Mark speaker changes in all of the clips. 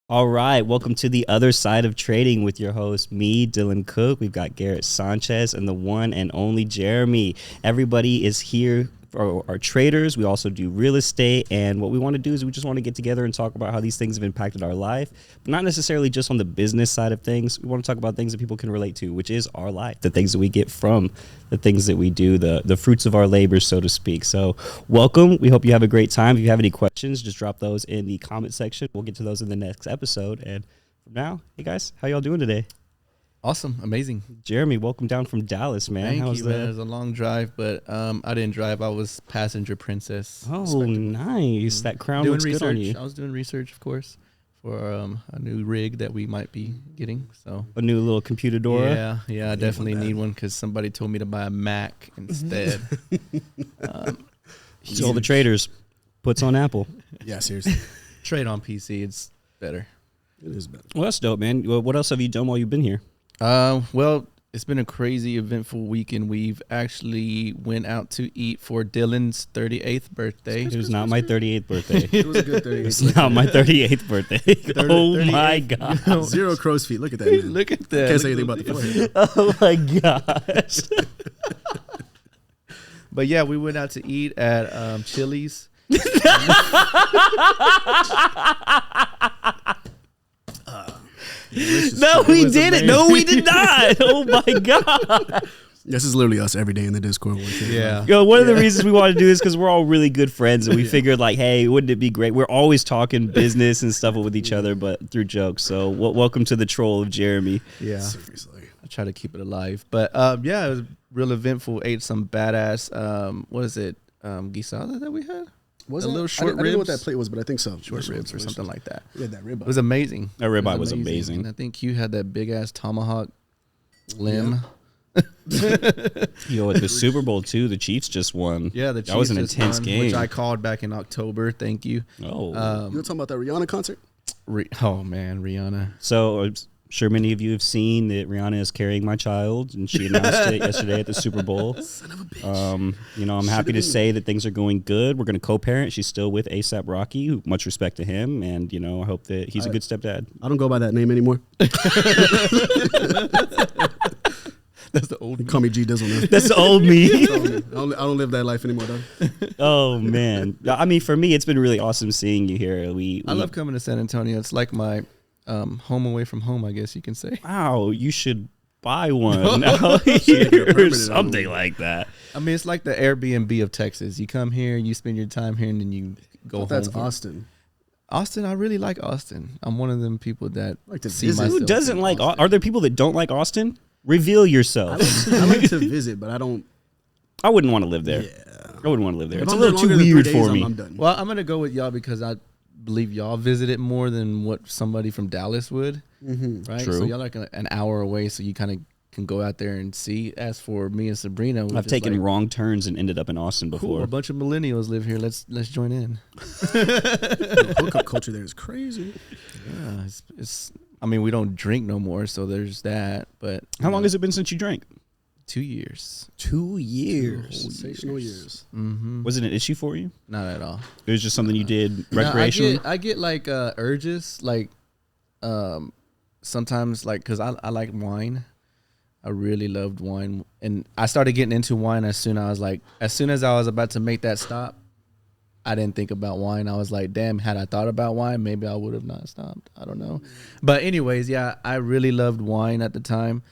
Speaker 1: All right, welcome to the other side of trading with your host, me, Dylan Cook. We've got Garrett Sanchez and the one and only Jeremy. Everybody is here for our traders. We also do real estate, and what we want to do is we just want to get together and talk about how these things have impacted our life, but not necessarily just on the business side of things. We want to talk about things that people can relate to, which is our life, the things that we get from the things that we do, the fruits of our labors, so to speak. So welcome. We hope you have a great time. If you have any questions, just drop those in the comment section. We'll get to those in the next episode. And from now, hey guys, how y'all doing today?
Speaker 2: Awesome. Amazing.
Speaker 1: Jeremy, welcome down from Dallas, man.
Speaker 2: Thank you, man. It was a long drive, but I didn't drive. I was passenger princess.
Speaker 1: Oh, nice. That crown looks good on you.
Speaker 2: I was doing research, of course, for a new rig that we might be getting. So
Speaker 1: a new little computer door.
Speaker 2: Yeah, I definitely need one because somebody told me to buy a Mac instead.
Speaker 1: So all the traders puts on Apple.
Speaker 3: Yeah, seriously.
Speaker 2: Trade on PC. It's better.
Speaker 3: It is better.
Speaker 1: Well, that's dope, man. Well, what else have you done while you've been here?
Speaker 2: Well, it's been a crazy, eventful weekend. We've actually went out to eat for Dylan's 38th birthday.
Speaker 1: It was not my 38th birthday.
Speaker 3: It was a good 38th.
Speaker 1: It's not my 38th birthday. Oh my god!
Speaker 3: Zero crow's feet. Look at that, man.
Speaker 2: Look at that.
Speaker 3: Can't say anything about the forehead.
Speaker 1: Oh my gosh!
Speaker 2: But yeah, we went out to eat at Chili's.
Speaker 1: No, we didn't. No, we did not. Oh my god!
Speaker 3: This is literally us every day in the Discord.
Speaker 2: Yeah.
Speaker 1: Yo, one of the reasons we want to do this because we're all really good friends, and we figured like, hey, wouldn't it be great? We're always talking business and stuff with each other, but through jokes. So, welcome to the troll of Jeremy.
Speaker 2: Yeah.
Speaker 3: Seriously.
Speaker 2: I try to keep it alive, but yeah, it was real eventful. Ate some badass. What is it? Guisada that we had.
Speaker 3: Was
Speaker 2: a
Speaker 3: it?
Speaker 2: little short
Speaker 3: I didn't know what
Speaker 2: ribs?
Speaker 3: that plate was, but I think so.
Speaker 2: Short ribs or something like that.
Speaker 3: Yeah, that ribeye.
Speaker 2: It was amazing.
Speaker 1: That ribeye was amazing.
Speaker 2: And I think Q had that big ass tomahawk limb.
Speaker 1: Yo, at the Super Bowl too, the Chiefs just won.
Speaker 2: Yeah, the Chiefs
Speaker 1: that was an
Speaker 2: just
Speaker 1: intense
Speaker 2: won,
Speaker 1: game,
Speaker 2: which I called back in October. Thank you.
Speaker 1: Oh,
Speaker 3: You were talking about that Rihanna concert?
Speaker 2: Oh man, Rihanna.
Speaker 1: So I'm sure many of you have seen that Rihanna is carrying my child, and she announced it yesterday at the Super Bowl.
Speaker 3: Son of a bitch.
Speaker 1: You know, I'm happy to say that things are going good. We're going to co-parent. She's still with ASAP Rocky. Much respect to him, and you know, I hope that he's a good stepdad.
Speaker 3: I don't go by that name anymore.
Speaker 2: That's the old.
Speaker 3: Call me G Dizzle now.
Speaker 1: That's the old me.
Speaker 3: I don't live that life anymore, though.
Speaker 1: Oh man, I mean, for me, it's been really awesome seeing you here.
Speaker 2: I love coming to San Antonio. It's like my home away from home, I guess you can say.
Speaker 1: Wow, you should buy one out here or something like that.
Speaker 2: I mean, it's like the Airbnb of Texas. You come here, you spend your time here, and then you go home.
Speaker 3: That's Austin.
Speaker 2: Austin, I really like Austin. I'm one of them people that
Speaker 3: like to
Speaker 2: see
Speaker 3: visit.
Speaker 2: myself.
Speaker 1: Who doesn't
Speaker 2: in
Speaker 1: like?
Speaker 2: Austin.
Speaker 1: Are there people that don't like Austin? Reveal yourself.
Speaker 3: I like to visit, but I don't.
Speaker 1: I wouldn't want to live there.
Speaker 3: Yeah.
Speaker 1: I wouldn't want to live there.
Speaker 3: If
Speaker 1: It's a
Speaker 3: I'm
Speaker 1: little
Speaker 3: there
Speaker 1: too
Speaker 3: longer than
Speaker 1: weird
Speaker 3: 3 days,
Speaker 1: for me.
Speaker 3: I'm done.
Speaker 2: Well, I'm gonna go with y'all because I believe y'all visit it more than what somebody from Dallas would.
Speaker 3: Mm-hmm.
Speaker 2: Right?
Speaker 1: True.
Speaker 2: So y'all like an hour away, so you kind of can go out there and see. As for me and Sabrina,
Speaker 1: I've taken wrong turns and ended up in Austin before.
Speaker 2: Cool, a bunch of millennials live here. Let's join in.
Speaker 3: The hookup culture there is crazy.
Speaker 2: Yeah, it's. I mean, we don't drink no more, so there's that. But
Speaker 1: How long has it been since you drank?
Speaker 2: 2 years.
Speaker 1: 2 years.
Speaker 3: Sensational years.
Speaker 2: Mm-hmm.
Speaker 1: Was it an issue for you?
Speaker 2: Not at all.
Speaker 1: It was just something you did
Speaker 2: No,
Speaker 1: recreationally?
Speaker 2: I get like urges, like sometimes, like, because I like wine. I really loved wine, and I started getting into wine as soon as I was about to make that stop. I didn't think about wine. I was like, damn, had I thought about wine, maybe I would have not stopped. I don't know. But anyways, yeah, I really loved wine at the time.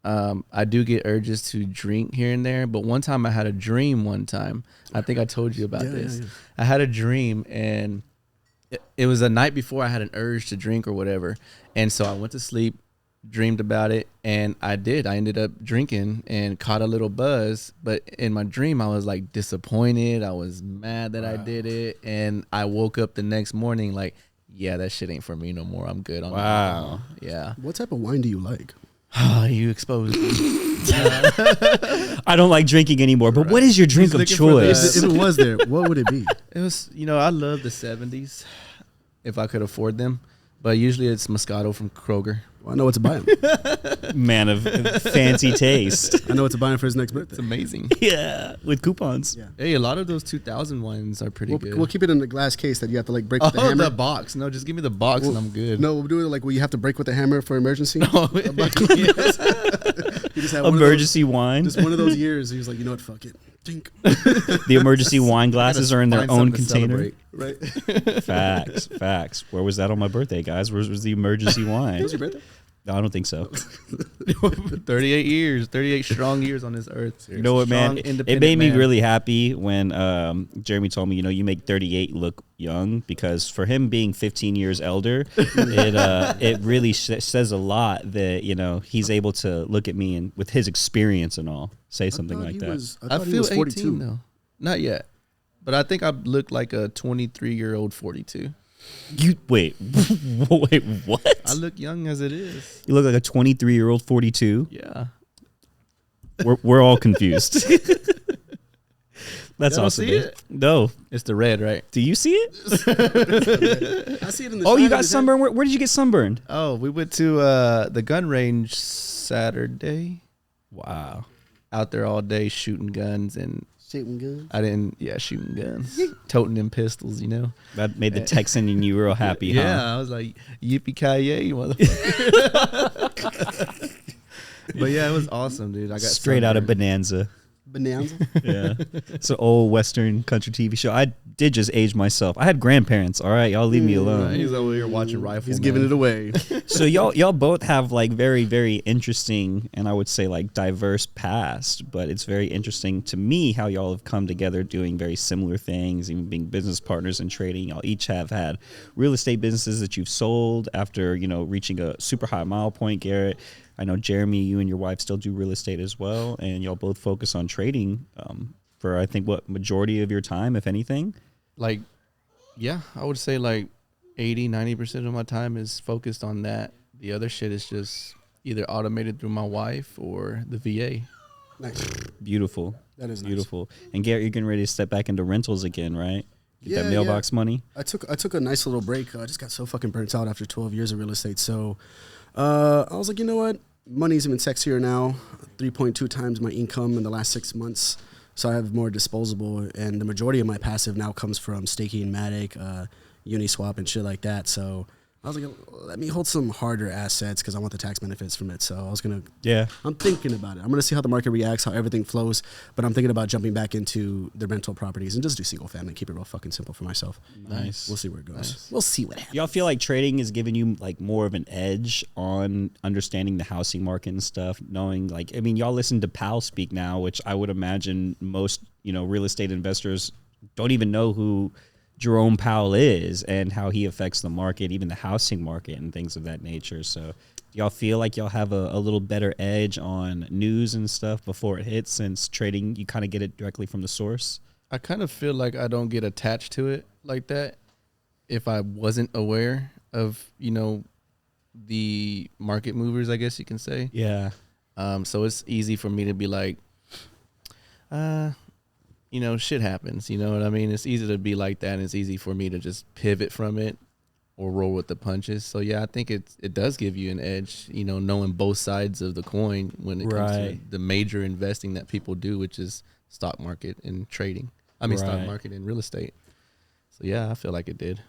Speaker 2: I do get urges to drink here and there, but one time I had a dream one time. I think I told you about this. Yeah. I had a dream, and it was a night before I had an urge to drink or whatever. And so I went to sleep, dreamed about it, and I did. I ended up drinking and caught a little buzz, but in my dream I was like disappointed. I was mad that I did it, and I woke up the next morning like, yeah, that shit ain't for me no more. I'm good on
Speaker 1: Wow.
Speaker 2: Yeah.
Speaker 3: What type of wine do you like?
Speaker 2: You exposed me.
Speaker 1: I don't like drinking anymore, but what is your drink of choice?
Speaker 3: If it was there, what would it be?
Speaker 2: It was, I love the 70s if I could afford them, but usually it's Moscato from Kroger.
Speaker 3: Well, I know what to buy him.
Speaker 1: Man of fancy taste.
Speaker 3: I know what to buy him for his next birthday.
Speaker 2: It's amazing.
Speaker 1: Yeah, with coupons.
Speaker 3: Yeah.
Speaker 2: Hey, a lot of those 2000 wines are pretty good.
Speaker 3: We'll keep it in a glass case that you have to like break with the hammer.
Speaker 2: The box. No, just give me the box and I'm good.
Speaker 3: No, we'll do it like where you have to break with the hammer for emergency.
Speaker 2: Oh,
Speaker 3: He just had
Speaker 1: Emergency wine.
Speaker 3: Just one of those years. He was like, you know what, fuck it. Tink.
Speaker 1: The emergency wine glasses are in their
Speaker 2: Find
Speaker 1: own
Speaker 2: something to
Speaker 1: container.
Speaker 3: Right.
Speaker 1: Facts. Where was that on my birthday, guys? Where was the emergency wine?
Speaker 3: It was your birthday?
Speaker 1: No, I don't think so.
Speaker 2: 38 years, 38 strong years on this earth.
Speaker 1: You know what, man?
Speaker 2: Strong,
Speaker 1: It
Speaker 2: independent
Speaker 1: made me
Speaker 2: man.
Speaker 1: really happy when Jeremy told me, you make 38 look young, because for him being 15 years elder, it really says a lot that, he's able to look at me and with his experience and all say something like that.
Speaker 2: I
Speaker 3: thought he
Speaker 2: feel
Speaker 3: was 42.
Speaker 2: 18 though. Not yet. But I think I look like a 23-year-old 42.
Speaker 1: You wait, what?
Speaker 2: I look young as it is.
Speaker 1: You look like a 23-year-old 42.
Speaker 2: Yeah.
Speaker 1: We're all confused. That's
Speaker 2: Y'all
Speaker 1: awesome.
Speaker 2: see
Speaker 1: Man.
Speaker 2: it?
Speaker 1: No.
Speaker 2: It's the red, right?
Speaker 1: Do you see it?
Speaker 3: I see it in the
Speaker 1: Oh, you
Speaker 3: shine
Speaker 1: got
Speaker 3: of his
Speaker 1: sunburned? Where did you get sunburned?
Speaker 2: Oh, we went to the gun range Saturday.
Speaker 1: Wow.
Speaker 2: Out there all day shooting guns, and
Speaker 3: Shooting guns.
Speaker 2: shooting guns. Toting them pistols,
Speaker 1: That made the Texan in you real happy,
Speaker 2: Yeah,
Speaker 1: huh?
Speaker 2: I was like, yippee-ki-yay, motherfucker. But yeah, it was awesome, dude. I got
Speaker 1: Straight out of
Speaker 2: sunburned.
Speaker 1: Bonanza.
Speaker 3: Bonanza.
Speaker 1: Yeah. It's an old Western country TV show. I did just age myself. I had grandparents, all right? Y'all leave me alone.
Speaker 2: He's over here watching Rifle.
Speaker 3: He's giving it away.
Speaker 1: So y'all both have like very, very interesting and I would say like diverse past, but it's very interesting to me how y'all have come together doing very similar things, even being business partners in trading. Y'all each have had real estate businesses that you've sold after, reaching a super high mile point, Garrett. I know, Jeremy, you and your wife still do real estate as well, and y'all both focus on trading for, I think, majority of your time, if anything?
Speaker 2: Like, yeah, I would say like 80-90% of my time is focused on that. The other shit is just either automated through my wife or the VA.
Speaker 3: Nice.
Speaker 1: Beautiful.
Speaker 3: That is nice.
Speaker 1: Beautiful. And Garrett, you're getting ready to step back into rentals again, right? Get that mailbox money.
Speaker 3: I took a nice little break. I just got so fucking burnt out after 12 years of real estate. So I was like, you know what? Money's even sexier now. 3.2 times my income in the last 6 months. So I have more disposable, and the majority of my passive now comes from staking, Matic, Uniswap, and shit like that. So I was like, let me hold some harder assets because I want the tax benefits from it. So I was going to, I'm thinking about it. I'm going to see how the market reacts, how everything flows. But I'm thinking about jumping back into the rental properties and just do single family, keep it real fucking simple for myself.
Speaker 1: Nice.
Speaker 3: We'll see where it goes.
Speaker 2: Nice.
Speaker 3: We'll see what happens.
Speaker 1: Y'all feel like trading is giving you like more of an edge on understanding the housing market and stuff, knowing like, I mean, y'all listen to Powell speak now, which I would imagine most, real estate investors don't even know who Jerome Powell is and how he affects the market, even the housing market and things of that nature. So do y'all feel like y'all have a little better edge on news and stuff before it hits, since trading, you kind of get it directly from the source?
Speaker 2: I kind of feel like I don't get attached to it like that if I wasn't aware of, the market movers, I guess you can say.
Speaker 1: Yeah.
Speaker 2: So it's easy for me to be like, shit happens. You know what I mean? It's easy to be like that, and it's easy for me to just pivot from it or roll with the punches. So, yeah, I think it does give you an edge, knowing both sides of the coin when it comes to the major investing that people do, which is stock market and trading. Stock market and real estate. So, yeah, I feel like it did.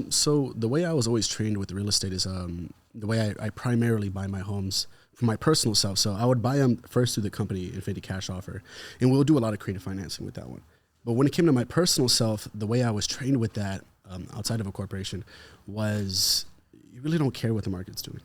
Speaker 3: So the way I was always trained with real estate is the way I primarily buy my homes for my personal self. So I would buy them first through the company, Infinity Cash Offer, and we'll do a lot of creative financing with that one. But when it came to my personal self, the way I was trained with that outside of a corporation was you really don't care what the market's doing.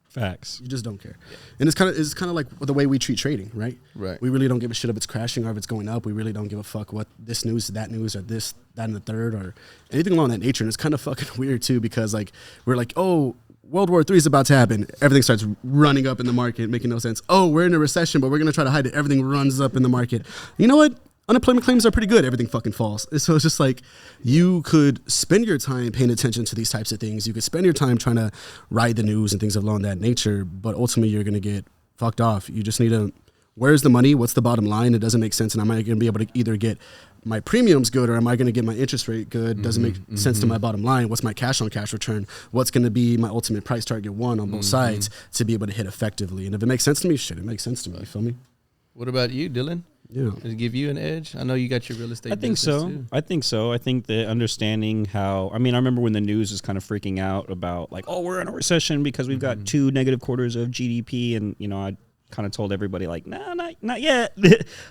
Speaker 1: Facts.
Speaker 3: You just don't care. Yeah. And it's kind of like the way we treat trading, right?
Speaker 2: Right.
Speaker 3: We really don't give a shit if it's crashing or if it's going up. We really don't give a fuck what this news, that news, or this, that, and the third, or anything along that nature. And it's kind of fucking weird too, because like we're like, oh, World War III is about to happen. Everything starts running up in the market, making no sense. Oh, we're in a recession, but we're gonna try to hide it. Everything runs up in the market. You know what? Unemployment claims are pretty good. Everything fucking falls. So it's just like you could spend your time paying attention to these types of things. You could spend your time trying to ride the news and things along that nature, but ultimately you're going to get fucked off. You just need to, where's the money? What's the bottom line? It doesn't make sense. And am I going to be able to either get my premium's good or am I going to get my interest rate good? Doesn't make sense to my bottom line. What's my cash on cash return? What's going to be my ultimate price target one on both sides to be able to hit effectively? And if it makes sense to me, shit, it makes sense to me. You feel me?
Speaker 2: What about you, Dylan?
Speaker 3: Yeah.
Speaker 2: Does it give you an edge? I know you got your real estate.
Speaker 1: I think so.
Speaker 2: Too.
Speaker 1: I think so. I think that understanding how, I remember when the news was kind of freaking out about like, oh, we're in a recession because we've got 2 negative quarters of GDP. And, I kind of told everybody like, no, not yet.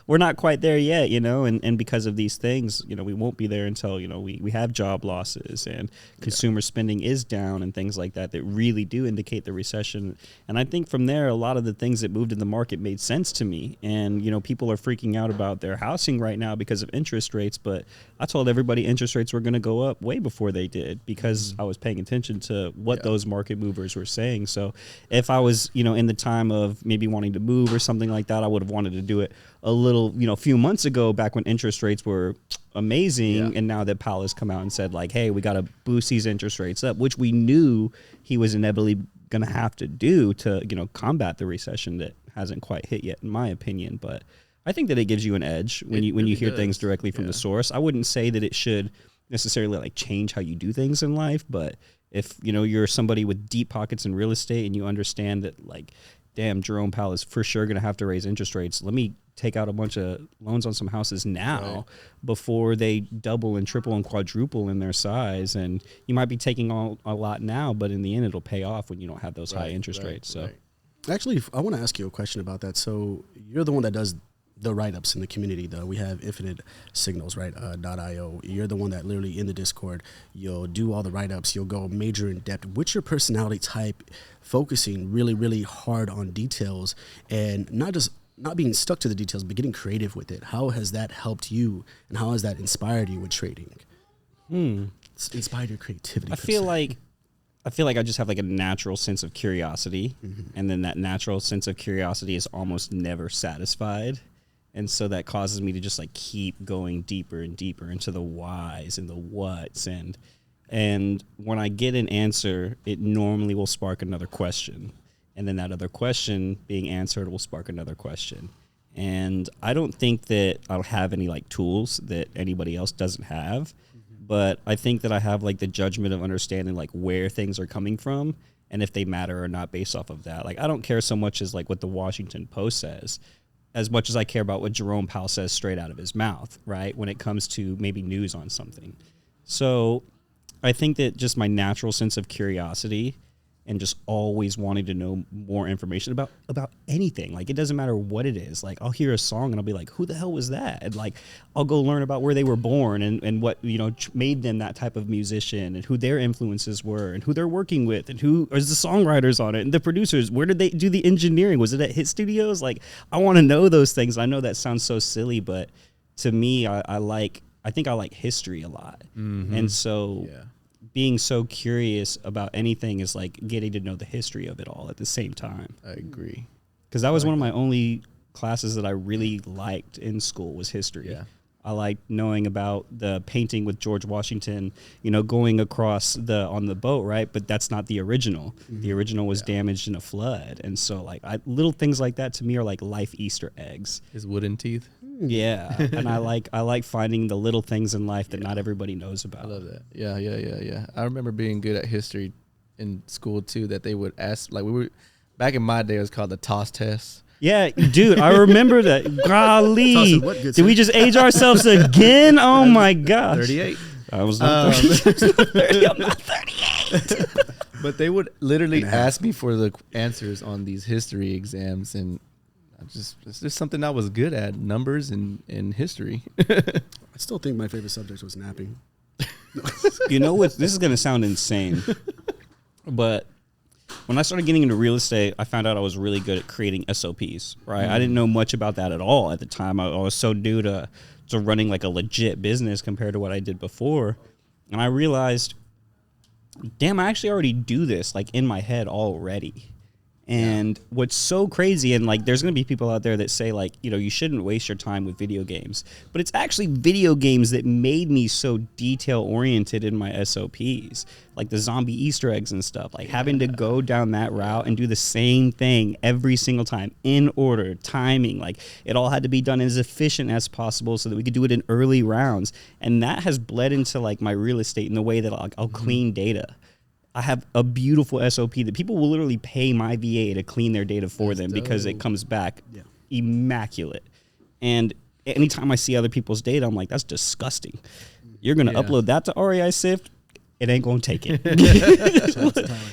Speaker 1: We're not quite there yet, and because of these things, we won't be there until, we have job losses and consumer spending is down and things like that really do indicate the recession. And I think from there, a lot of the things that moved in the market made sense to me. And, people are freaking out about their housing right now because of interest rates. But I told everybody interest rates were going to go up way before they did because I was paying attention to what those market movers were saying. So if I was, in the time of maybe wanting to move or something like that, I would have wanted to do it a little, a few months ago back when interest rates were amazing. And now that Powell has come out and said like, hey, we got to boost these interest rates up, which we knew he was inevitably going to have to do to, combat the recession that hasn't quite hit yet, in my opinion. But I think that it gives you an edge when you hear things directly from the source. I wouldn't say that it should necessarily like change how you do things in life, but if, you're somebody with deep pockets in real estate and you understand that like, damn, Jerome Powell is for sure going to have to raise interest rates. Let me take out a bunch of loans on some houses now before they double and triple and quadruple in their size. And you might be taking on a lot now, but in the end, it'll pay off when you don't have those high interest rates. So,
Speaker 3: actually, I want to ask you a question about that. So you're the one that does the write-ups in the community, though. We have Infinite Signals, right? .io. You're the one that literally in the Discord, you'll do all the write-ups. You'll go major in depth. What's your personality type, focusing really, really hard on details and not being stuck to the details, but getting creative with it? How has that helped you, and how has that inspired you with trading? It's inspired your creativity.
Speaker 1: I feel like I just have like a natural sense of curiosity, and then that natural sense of curiosity is almost never satisfied. And so that causes me to just like keep going deeper and deeper into the whys and the whats. And when I get an answer, it normally will spark another question. And then that other question being answered will spark another question. And I don't think that I'll have any like tools that anybody else doesn't have. But I think that I have like the judgment of understanding like where things are coming from and if they matter or not based off of that. Like I don't care so much as like what the Washington Post says, as much as I care about what Jerome Powell says straight out of his mouth, right? When it comes to maybe news on something. So I think that just my natural sense of curiosity and just always wanting to know more information about anything. Like, it doesn't matter what it is. Like, I'll hear a song and I'll be like, who the hell was that? And like, I'll go learn about where they were born and what, made them that type of musician and who their influences were and who they're working with and who is the songwriters on it and the producers. Where did they do the engineering? Was it at Hit Studios? Like, I want to know those things. I know that sounds so silly, but to me, I think I like history a lot. And so being so curious about anything is like getting to know the history of it all at the same time.
Speaker 2: I agree.
Speaker 1: Because that was one of my only classes that I really liked in school was history.
Speaker 2: Yeah.
Speaker 1: I liked knowing about the painting with George Washington, going across on the boat, right? But that's not the original. The original was damaged in a flood. And so like little things like that to me are like life Easter eggs.
Speaker 2: His wooden teeth.
Speaker 1: Yeah. And I like finding the little things in life that not everybody knows about.
Speaker 2: I love that. Yeah. I remember being good at history in school too, that they would ask, like back in my day, it was called the toss test.
Speaker 1: Yeah, dude, I remember that. Golly. Did we just age ourselves again? Oh, my gosh.
Speaker 2: 38.
Speaker 1: I was not 30. I'm not 38.
Speaker 2: But they would literally ask me for the answers on these history exams, and it's just something I was good at, numbers and history.
Speaker 3: I still think my favorite subject was napping.
Speaker 1: You know what? This is going to sound insane, but when I started getting into real estate, I found out I was really good at creating SOPs, right? I didn't know much about that at all at the time. I was so new to running like a legit business compared to what I did before. And I realized, damn, I actually already do this like in my head already. And what's so crazy, and like, there's going to be people out there that say like, you know, you shouldn't waste your time with video games, but it's actually video games that made me so detail oriented in my SOPs, like the zombie Easter eggs and stuff, like having to go down that route and do the same thing every single time in order, timing, like it all had to be done as efficient as possible so that we could do it in early rounds. And that has bled into like my real estate in the way that I'll clean data. I have a beautiful SOP that people will literally pay my VA to clean their data for them because it comes back immaculate. And anytime I see other people's data, I'm like, that's disgusting. You're going to upload that to REI Sift? It ain't going to take it.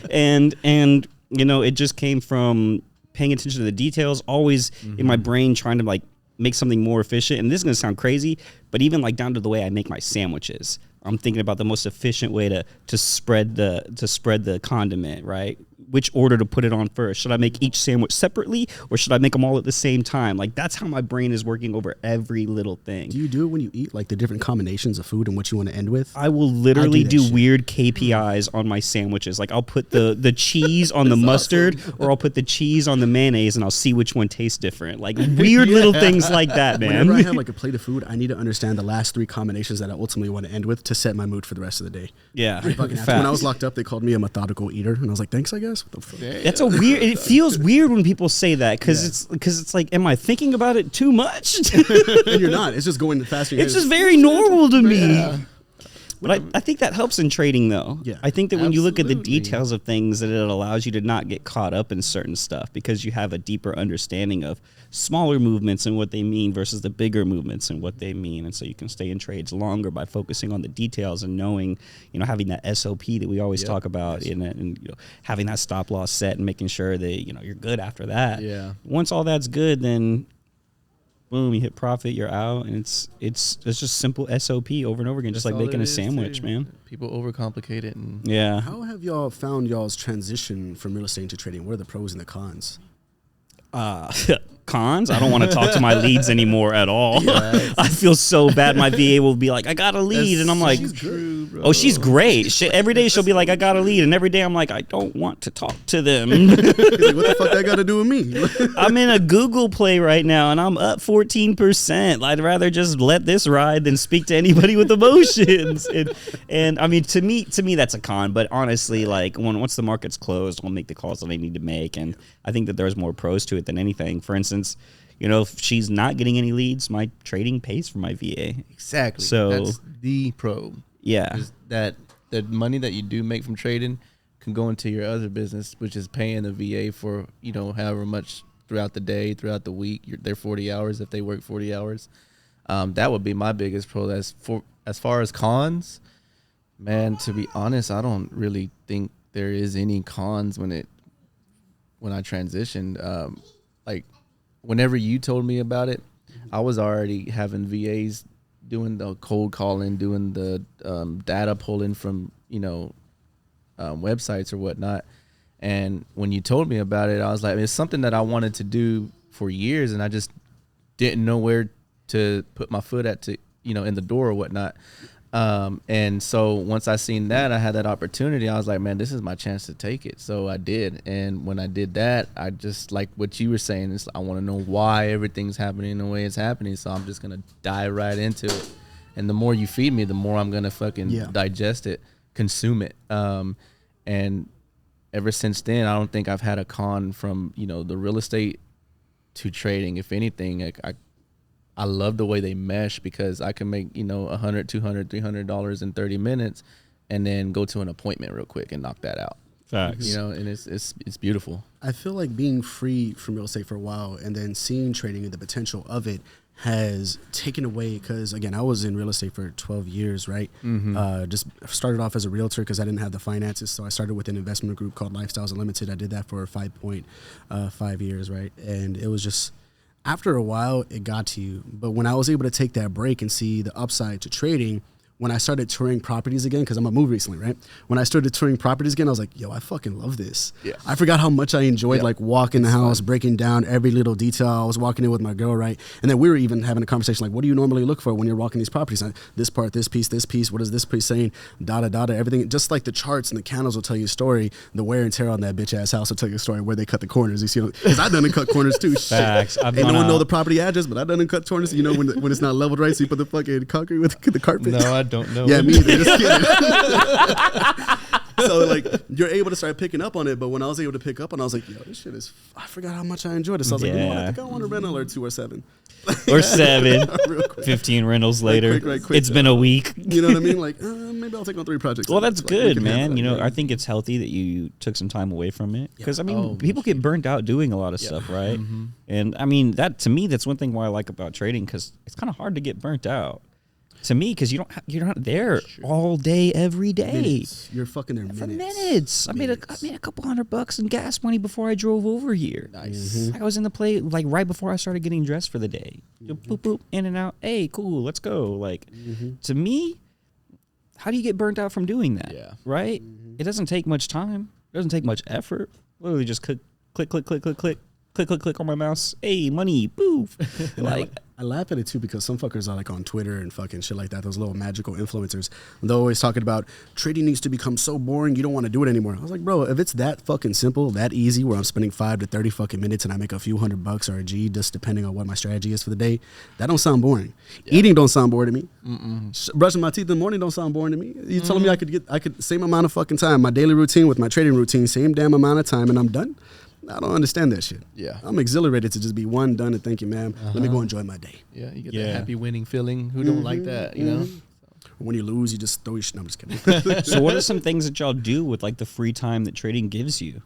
Speaker 1: and you know, it just came from paying attention to the details, always in my brain trying to like make something more efficient. And this is going to sound crazy, but even like down to the way I make my sandwiches. I'm thinking about the most efficient way to spread the condiment, right? Which order to put it on first. Should I make each sandwich separately or should I make them all at the same time? Like that's how my brain is working over every little thing.
Speaker 3: Do you do it when you eat, like the different combinations of food and what you want to end with?
Speaker 1: I will literally do weird KPIs on my sandwiches. Like I'll put the cheese on the mustard or I'll put the cheese on the mayonnaise and I'll see which one tastes different. Like weird little things like that, man.
Speaker 3: Whenever I have like a plate of food, I need to understand the last 3 combinations that I ultimately want to end with to set my mood for the rest of the day.
Speaker 1: Yeah.
Speaker 3: When I was locked up, they called me a methodical eater, and I was like, thanks, I guess. What the fuck?
Speaker 1: That's a weird. It feels weird when people say that because it's like, am I thinking about it too much?
Speaker 3: And you're not. It's just going faster.
Speaker 1: It's just very normal to me. But I think that helps in trading, though.
Speaker 3: Yeah,
Speaker 1: I think that when you look at the details of things, that it allows you to not get caught up in certain stuff because you have a deeper understanding of smaller movements and what they mean versus the bigger movements and what they mean. And so you can stay in trades longer by focusing on the details and knowing, you know, having that SOP that we always talk about in it, and you know, having that stop loss set and making sure that, you know, you're good after that.
Speaker 2: Yeah.
Speaker 1: Once all that's good, then boom, you hit profit, you're out, and it's just simple SOP over and over again, just like making a sandwich, man.
Speaker 2: People overcomplicate it. And
Speaker 1: yeah.
Speaker 3: How have y'all found y'all's transition from real estate into trading? What are the pros and the cons?
Speaker 1: Cons? I don't want to talk to my leads anymore at all. Yeah, I feel so bad. My VA will be like, I got a lead. And I'm like, oh, she's great. Every day she'll be like, I got a lead. And every day I'm like, I don't want to talk to them.
Speaker 3: Like, what the fuck that got to do with me?
Speaker 1: I'm in a Google play right now and I'm up 14%. I'd rather just let this ride than speak to anybody with emotions. And I mean, to me, that's a con. But honestly, like once the market's closed, I'll make the calls that I need to make. And I think that there's more pros to it than anything. For instance, you know, if she's not getting any leads, my trading pays for my VA.
Speaker 2: Exactly.
Speaker 1: So
Speaker 2: that's the pro.
Speaker 1: Yeah.
Speaker 2: Is that the money that you do make from trading can go into your other business, which is paying the VA for, you know, however much throughout the day, throughout the week. They're 40 hours if they work 40 hours. That would be my biggest pro. As far as cons, man, to be honest, I don't really think there is any cons when I transitioned. Like, whenever you told me about it, I was already having VAs doing the cold calling, doing the data pulling from, you know, websites or whatnot. And when you told me about it, I was like, it's something that I wanted to do for years, and I just didn't know where to put my foot in the door or whatnot. And so once I seen that, I had that opportunity. I was like, man, this is my chance to take it. So I did. And when I did that, I just, like what you were saying, is I want to know why everything's happening the way it's happening. So I'm just going to dive right into it. And the more you feed me, the more I'm going to fucking digest it, consume it. And ever since then, I don't think I've had a con from, you know, the real estate to trading. If anything, I love the way they mesh, because I can make, you know, $100, $200, $300 in 30 minutes and then go to an appointment real quick and knock that out.
Speaker 1: Facts.
Speaker 2: You know, and it's beautiful.
Speaker 3: I feel like being free from real estate for a while and then seeing trading and the potential of it has taken away, because again, I was in real estate for 12 years, right? Just started off as a realtor because I didn't have the finances. So I started with an investment group called Lifestyles Unlimited. I did that for 5.5 years, right? And it was just, after a while, it got to you. But when I was able to take that break and see the upside to trading, when I started touring properties again, because I'm a move recently, right? When I started touring properties again, I was like, yo, I fucking love this.
Speaker 2: Yeah.
Speaker 3: I forgot how much I enjoyed like walking the house, breaking down every little detail. I was walking in with my girl, right? And then we were even having a conversation like, what do you normally look for when you're walking these properties? Like, this part, this piece, what is this piece saying? Data, everything. Just like the charts and the candles will tell you a story, the wear and tear on that bitch ass house will tell you a story where they cut the corners. You see, because I done cut corners too.
Speaker 1: Facts.
Speaker 3: Ain't no one know the property address, but I done cut corners. You know when it's not leveled right, so you put the fucking concrete with the carpet.
Speaker 2: No, I don't know.
Speaker 3: Yeah, me either. Just kidding. So like you're able to start picking up on it, but when I was able to pick up on it, I was like, yo, this shit is. I forgot how much I enjoyed it. So I was like, you know what? I think I want a rental or 2 or 7.
Speaker 1: Or 7.
Speaker 3: Real quick.
Speaker 1: 15 rentals later.
Speaker 3: Quick.
Speaker 1: It's been a week.
Speaker 3: You know what I mean? Like maybe I'll take on 3 projects.
Speaker 1: Well, that's
Speaker 3: like,
Speaker 1: good, man. You know, I think it's healthy that you took some time away from it because I mean, people get burnt out doing a lot of stuff, right? Mm-hmm. And I mean, that to me, that's one thing why I like about trading because it's kind of hard to get burnt out. To me, because you're not there all day, every day.
Speaker 3: Minutes. You're fucking there
Speaker 1: for minutes. I made a couple $100 in gas money before I drove over here.
Speaker 2: Nice.
Speaker 1: Mm-hmm. I was in the play like right before I started getting dressed for the day. Boop boop, in and out. Hey, cool, let's go. Like to me, how do you get burnt out from doing that?
Speaker 2: Yeah.
Speaker 1: Right. It doesn't take much time. It doesn't take much effort. Literally just click on my mouse. Hey, money, poof. Like.
Speaker 3: I laugh at it too because some fuckers are like on Twitter and fucking shit like that. Those little magical influencers. And they're always talking about trading needs to become so boring you don't want to do it anymore. I was like, bro, if it's that fucking simple, that easy, where I'm spending 5 to 30 fucking minutes and I make a few $100 or a G, just depending on what my strategy is for the day, that don't sound boring. Yeah. Eating don't sound boring to me. Brushing my teeth in the morning don't sound boring to me. You telling me I could same amount of fucking time, my daily routine with my trading routine, same damn amount of time, and I'm done. I don't understand that shit.
Speaker 2: Yeah.
Speaker 3: I'm exhilarated to just be one, done, and thank you, ma'am. Let me go enjoy my day.
Speaker 2: Yeah, you get that happy winning feeling. Who don't like that, you know?
Speaker 3: When you lose, you just throw your shit. No, I'm just kidding.
Speaker 1: So what are some things that y'all do with like the free time that trading gives you?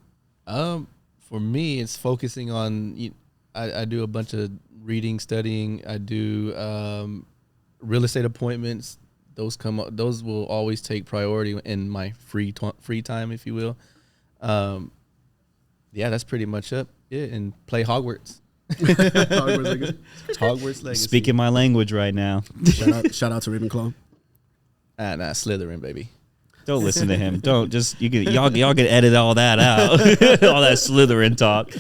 Speaker 2: For me, it's focusing on, I do a bunch of reading, studying. I do real estate appointments. Those will always take priority in my free time, if you will. Yeah, that's pretty much it. Yeah, and play Hogwarts. Hogwarts Legacy.
Speaker 1: Speaking my language right now.
Speaker 3: Shout out to Ravenclaw.
Speaker 2: Nah, Slytherin, baby.
Speaker 1: Don't listen to him. Don't just y'all can edit all that out. All that Slytherin talk.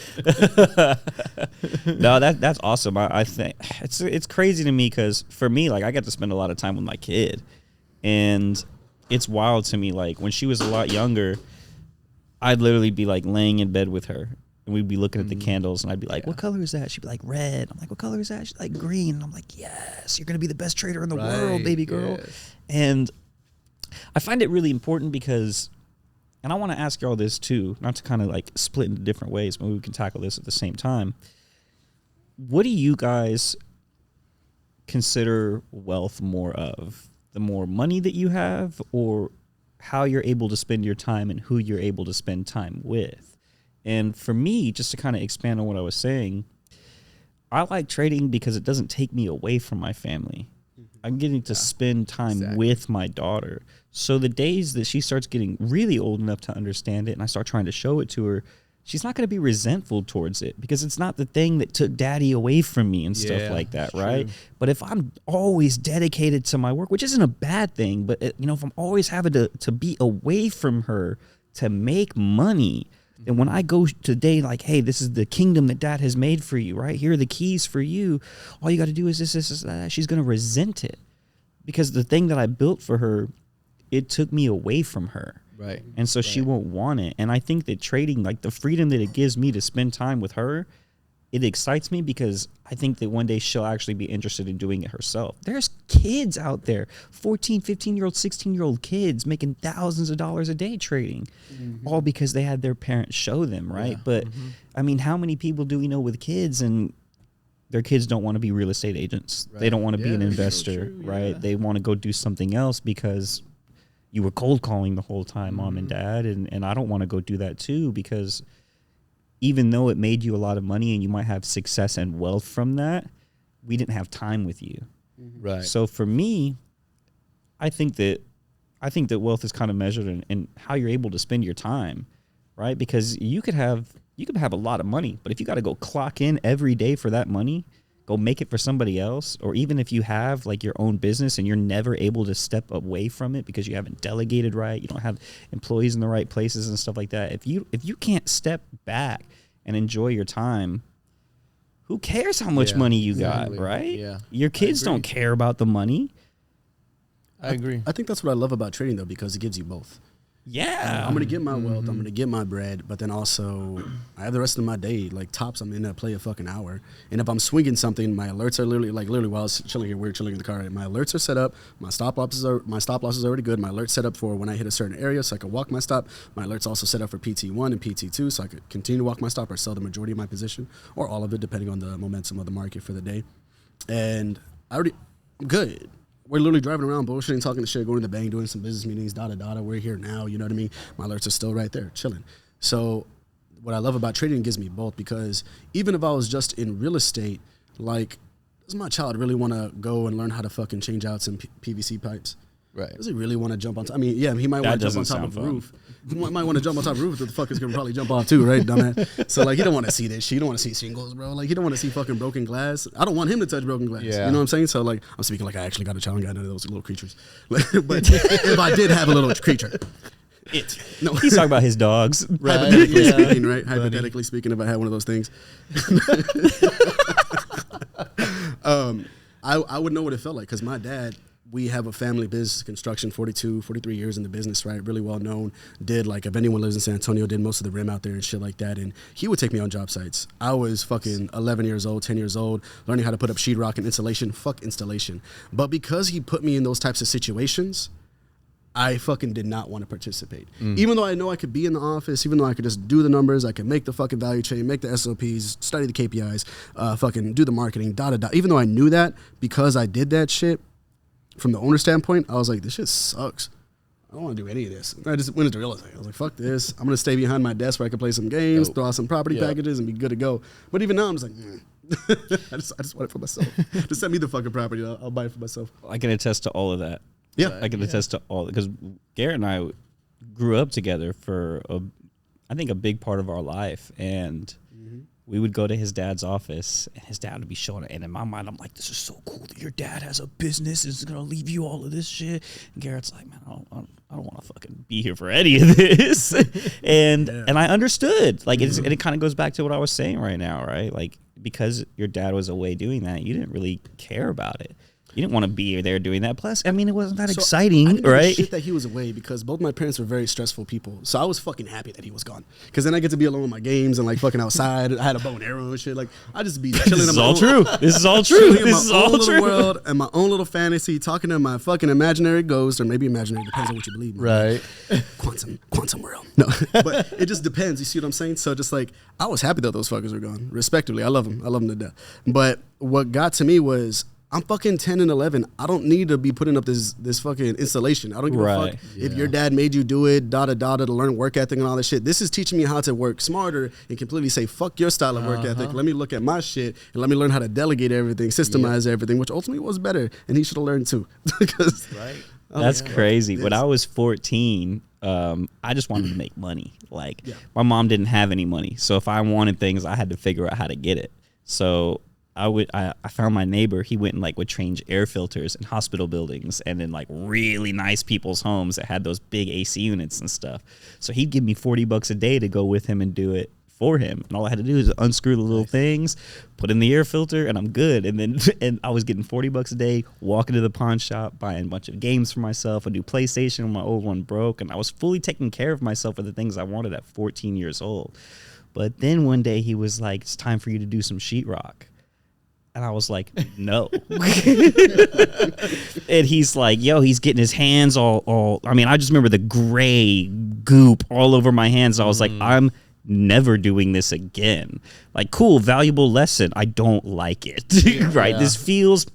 Speaker 1: No, that's awesome. I think it's crazy to me because for me, like I get to spend a lot of time with my kid, and it's wild to me. Like when she was a lot younger, I'd literally be like laying in bed with her and we'd be looking at the candles and I'd be like, what color is that? She'd be like, red. I'm like, what color is that? She's like, green. And I'm like, yes, you're going to be the best trader in the world, baby girl. Yes. And I find it really important because, and I want to ask y'all this too, not to kind of like split into different ways, but we can tackle this at the same time. What do you guys consider wealth more of? The more money that you have, or how you're able to spend your time and who you're able to spend time with? And for me, just to kind of expand on what I was saying, I like trading because it doesn't take me away from my family. I'm getting to spend time with my daughter. So the days that she starts getting really old enough to understand it and I start trying to show it to her, she's not going to be resentful towards it because it's not the thing that took daddy away from me and stuff like that, right? But if I'm always dedicated to my work, which isn't a bad thing, but if I'm always having to be away from her to make money, then when I go today, like, hey, this is the kingdom that dad has made for you, right? Here are the keys for you. All you got to do is this, that. She's going to resent it because the thing that I built for her, it took me away from her.
Speaker 2: Right.
Speaker 1: And so she won't want it. And I think that trading, like the freedom that it gives me to spend time with her, it excites me because I think that one day she'll actually be interested in doing it herself. There's kids out there, 14, 15-year-old, 16-year-old kids making thousands of dollars a day trading, all because they had their parents show them, right? Yeah. But, I mean, how many people do we know with kids and their kids don't want to be real estate agents? Right. They don't want to be an investor, right? They want to go do something else because you were cold calling the whole time, mom and dad, and I don't want to go do that too because even though it made you a lot of money and you might have success and wealth from that, we didn't have time with you.
Speaker 2: Right.
Speaker 1: So for me, I think that wealth is kind of measured in how you're able to spend your time, right? Because you could have a lot of money, but if you got to go clock in every day for that money, go make it for somebody else. Or even if you have like your own business and you're never able to step away from it because you haven't delegated right, you don't have employees in the right places and stuff like that. If you can't step back and enjoy your time, who cares how much money you got, right?
Speaker 2: Yeah.
Speaker 1: Your kids don't care about the money.
Speaker 2: I agree.
Speaker 3: I think that's what I love about trading, though, because it gives you both.
Speaker 1: Yeah.
Speaker 3: I'm going to get my wealth. I'm going to get my bread. But then also, I have the rest of my day. Like, tops, I'm in there play a fucking hour. And if I'm swinging something, my alerts are literally while I was chilling here, we're chilling in the car. My alerts are set up. My stop loss is already good. My alert's set up for when I hit a certain area so I can walk my stop. My alert's also set up for PT1 and PT2 so I could continue to walk my stop or sell the majority of my position or all of it, depending on the momentum of the market for the day. And I'm good. We're literally driving around, bullshitting, talking to shit, going to the bank, doing some business meetings, da-da-da-da. We're here now, you know what I mean? My alerts are still right there, chilling. So what I love about trading gives me both because even if I was just in real estate, like, does my child really want to go and learn how to fucking change out some PVC pipes?
Speaker 2: Right.
Speaker 3: Does he really want to jump on top? I mean, yeah, he might want to jump on top of a roof. He might want to jump on top of a roof, but the fucker's going to probably jump off too, right, dumbass? So, like, he don't want to see this shit. He don't want to see shingles, bro. Like, he don't want to see fucking broken glass. I don't want him to touch broken glass.
Speaker 2: Yeah.
Speaker 3: You know what I'm saying? So, like, I'm speaking like I actually got a child and got none of those little creatures. But if I did have a little creature. No.
Speaker 1: He's talking about his dogs.
Speaker 3: Hypothetically speaking, right? Hypothetically speaking, if I had one of those things. I would know what it felt like because my dad, we have a family business, construction, 43 years in the business, right? Really well known. Did, like, if anyone lives in San Antonio, did most of the rim out there and shit like that. And he would take me on job sites. I was fucking 11 years old, 10 years old, learning how to put up sheetrock and insulation. Fuck installation. But because he put me in those types of situations, I fucking did not want to participate. Even though I know I could be in the office, even though I could just do the numbers, I could make the fucking value chain, make the SOPs, study the KPIs, fucking do the marketing, da-da-da. Even though I knew that, because I did that shit, from the owner standpoint, I was like, this shit sucks. I don't want to do any of this. And I just went into real estate. I was like, fuck this. I'm going to stay behind my desk where I can play some games, throw out some property packages, and be good to go. But even now, I'm just like, I just want it for myself. Just send me the fucking property. I'll buy it for myself.
Speaker 1: I can attest to all of that.
Speaker 3: Yeah.
Speaker 1: I can attest to all, because Garrett and I grew up together for, I think, a big part of our life. And we would go to his dad's office, and his dad would be showing it. And in my mind, I'm like, this is so cool that your dad has a business. Is going to leave you all of this shit. And Garrett's like, man, I don't want to fucking be here for any of this. And I understood. Like, and it kind of goes back to what I was saying right now, right? Like, because your dad was away doing that, you didn't really care about it. You didn't want to be there doing that. Plus, I mean, it wasn't that exciting,
Speaker 3: I didn't give a
Speaker 1: right?
Speaker 3: shit that he was away because both my parents were very stressful people. So I was fucking happy that he was gone. Because then I get to be alone with my games and like fucking outside. I had a bow and arrow and shit. Like, I just be chilling in my own,
Speaker 1: This is all true.
Speaker 3: in my own little world and my own little fantasy, talking to my fucking imaginary ghost, or maybe imaginary, depends on what you believe.
Speaker 2: Right.
Speaker 3: Quantum world. No, but it just depends. You see what I'm saying? So just like, I was happy that those fuckers were gone. Respectively, I love them. I love them to death. But what got to me was, I'm fucking 10 and 11. I don't need to be putting up this fucking installation. I don't give a fuck if your dad made you do it, to learn work ethic and all that shit. This is teaching me how to work smarter and completely say, fuck your style of work ethic. Let me look at my shit and let me learn how to delegate everything, systemize everything, which ultimately was better. And he should have learned too.
Speaker 1: That's crazy. When I was 14, I just wanted to make money. Like, my mom didn't have any money. So if I wanted things, I had to figure out how to get it. So I found my neighbor. He went and like would change air filters in hospital buildings and in like really nice people's homes that had those big AC units and stuff. So he'd give me $40 a day to go with him and do it for him. And all I had to do is unscrew the little things, put in the air filter, and I'm good. And then I was getting $40 a day, walking to the pawn shop, buying a bunch of games for myself, a new PlayStation when my old one broke, and I was fully taking care of myself for the things I wanted at 14 years old. But then one day he was like, it's time for you to do some sheetrock. And I was like, no. And he's like, yo, he's getting his hands all, I mean, I just remember the gray goop all over my hands. I was like, I'm never doing this again. Like, cool, valuable lesson. I don't like it. Right? This feels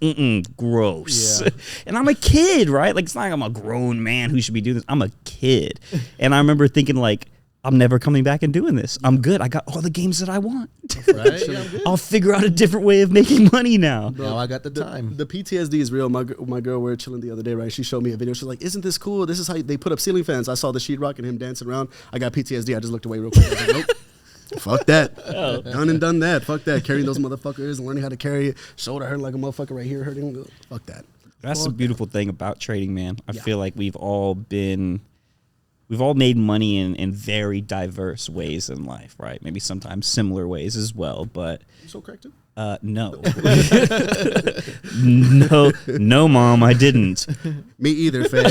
Speaker 1: gross. And I'm a kid, right? Like, it's not like I'm a grown man who should be doing this. I'm a kid. And I remember thinking, like, I'm never coming back and doing this. I'm good. I got all the games that I want.
Speaker 2: Right? Yeah, I'm good.
Speaker 1: I'll figure out a different way of making money now.
Speaker 2: Now I got the time.
Speaker 3: The PTSD is real. My girl, we were chilling the other day, right? She showed me a video. She's like, isn't this cool? This is how they put up ceiling fans. I saw the sheetrock and him dancing around. I got PTSD. I just looked away real quick. I was like, nope. fuck that. Done and done that. Fuck that. Carrying those motherfuckers and learning how to carry it. Shoulder hurting like a motherfucker right here hurting. Fuck that.
Speaker 1: That's the beautiful thing about trading, man. I feel like we've all made money in very diverse ways in life, right? Maybe sometimes similar ways as well, but
Speaker 3: You so correct too?
Speaker 1: no. no, Mom, I didn't.
Speaker 3: Me either, fam.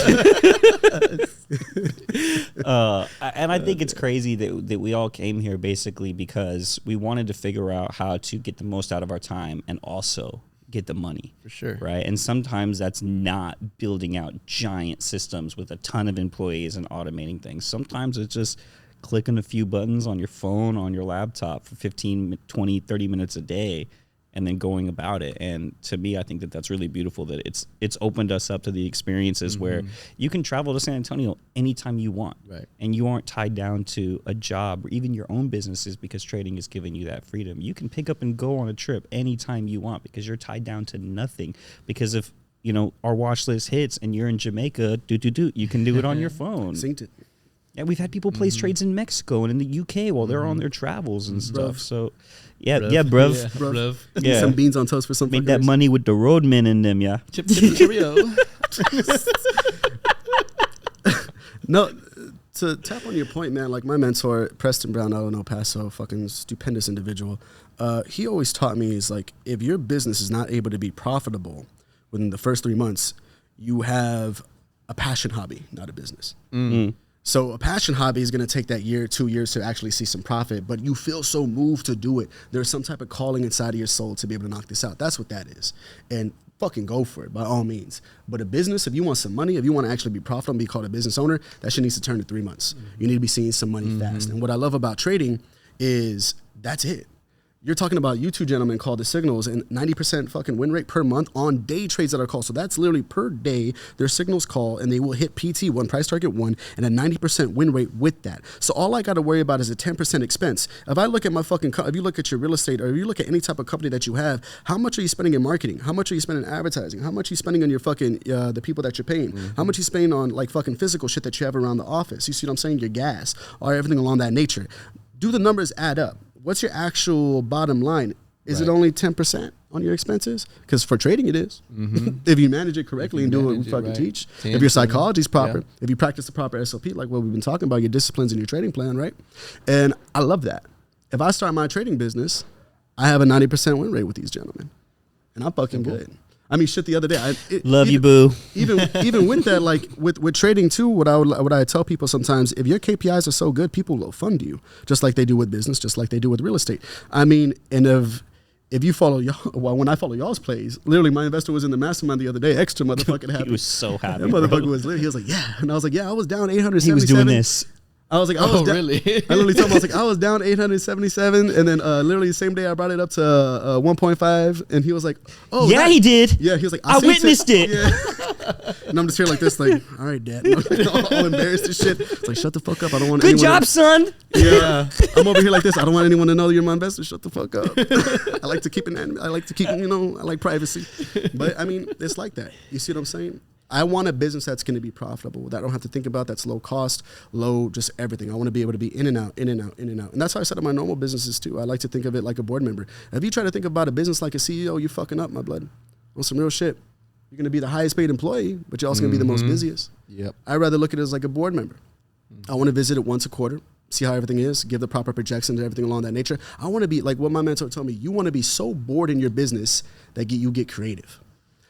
Speaker 1: And I think it's crazy that we all came here basically because we wanted to figure out how to get the most out of our time and also get the money.
Speaker 2: For sure.
Speaker 1: Right. And sometimes that's not building out giant systems with a ton of employees and automating things. Sometimes it's just clicking a few buttons on your phone, on your laptop for 15, 20, 30 minutes a day and then going about it. And to me, I think that that's really beautiful that it's opened us up to the experiences where you can travel to San Antonio anytime you want.
Speaker 2: Right.
Speaker 1: And you aren't tied down to a job or even your own businesses because trading is giving you that freedom. You can pick up and go on a trip anytime you want because you're tied down to nothing. Because if, our watch list hits and you're in Jamaica, you can do it on your phone.
Speaker 3: Synced it.
Speaker 1: Yeah, we've had people place trades in Mexico and in the UK while they're on their travels and stuff. So, bruv.
Speaker 3: Bruv.
Speaker 1: Yeah.
Speaker 3: Some beans on toast for some
Speaker 1: Made that
Speaker 3: fuckers.
Speaker 1: money with the roadmen in them, yeah.
Speaker 2: Chip, cheerio.
Speaker 3: No, to tap on your point, man, like my mentor, Preston Brown out in El Paso, fucking stupendous individual. He always taught me is like, if your business is not able to be profitable within the first 3 months, you have a passion hobby, not a business. So a passion hobby is going to take that year, 2 years to actually see some profit, but you feel so moved to do it. There's some type of calling inside of your soul to be able to knock this out. That's what that is. And fucking go for it by all means. But a business, if you want some money, if you want to actually be profitable and be called a business owner, that shit needs to turn to 3 months. You need to be seeing some money fast. And what I love about trading is that's it. You're talking about you two gentlemen called the signals and 90% fucking win rate per month on day trades that are called. So that's literally per day their signals call and they will hit PT1, price target 1, and a 90% win rate with that. So all I got to worry about is a 10% expense. If I look at my fucking, if you look at your real estate or if you look at any type of company that you have, how much are you spending in marketing? How much are you spending in advertising? How much are you spending on your fucking, the people that you're paying? How much are you spending on like fucking physical shit that you have around the office? You see what I'm saying? Your gas or everything along that nature. Do the numbers add up? What's your actual bottom line? Is it only 10% on your expenses? Because for trading it is. If you manage it correctly and do what we fucking teach. If your psychology is proper, if you practice the proper SOP, like what we've been talking about, your disciplines and your trading plan, right? And I love that. If I start my trading business, I have a 90% win rate with these gentlemen. And I'm fucking good. I mean, shit, the other day.
Speaker 1: Love you, boo.
Speaker 3: Even with that, like with trading too, what I tell people sometimes, if your KPIs are so good, people will fund you, just like they do with business, just like they do with real estate. I mean, and if you follow when I follow y'all's plays, literally my investor was in the mastermind the other day, extra motherfucking happy.
Speaker 1: He was so happy.
Speaker 3: That motherfucker was lit. He was like, yeah. And I was like, yeah, I was down 877.
Speaker 1: He was doing this.
Speaker 3: I was like, I was down,
Speaker 2: really?
Speaker 3: I literally told him, I was like, I was down 877, and then literally the same day I brought it up to 1.5, and he was like, oh,
Speaker 1: yeah, he did.
Speaker 3: Yeah, he was like,
Speaker 1: I witnessed it.
Speaker 3: Yeah. And I'm just here like this, like, all right, Dad. And I'm like, all embarrassed and shit. It's like, shut the fuck up. I don't want.
Speaker 1: Good job, son.
Speaker 3: Yeah, I'm over here like this. I don't want anyone to know you're my investor. Shut the fuck up. I like to keep I like privacy. But I mean, it's like that. You see what I'm saying? I want a business that's going to be profitable, that I don't have to think about, that's low cost, low just everything. I want to be able to be in and out, in and out, in and out. And that's how I set up my normal businesses too. I like to think of it like a board member. If you try to think about a business like a CEO, you're fucking up, my blood. On some real shit. You're going to be the highest paid employee, but you're also going to be the most busiest.
Speaker 2: Yep.
Speaker 3: I'd rather look at it as like a board member. I want to visit it once a quarter, see how everything is, give the proper projections and everything along that nature. I want to be like what my mentor told me. You want to be so bored in your business that you get creative.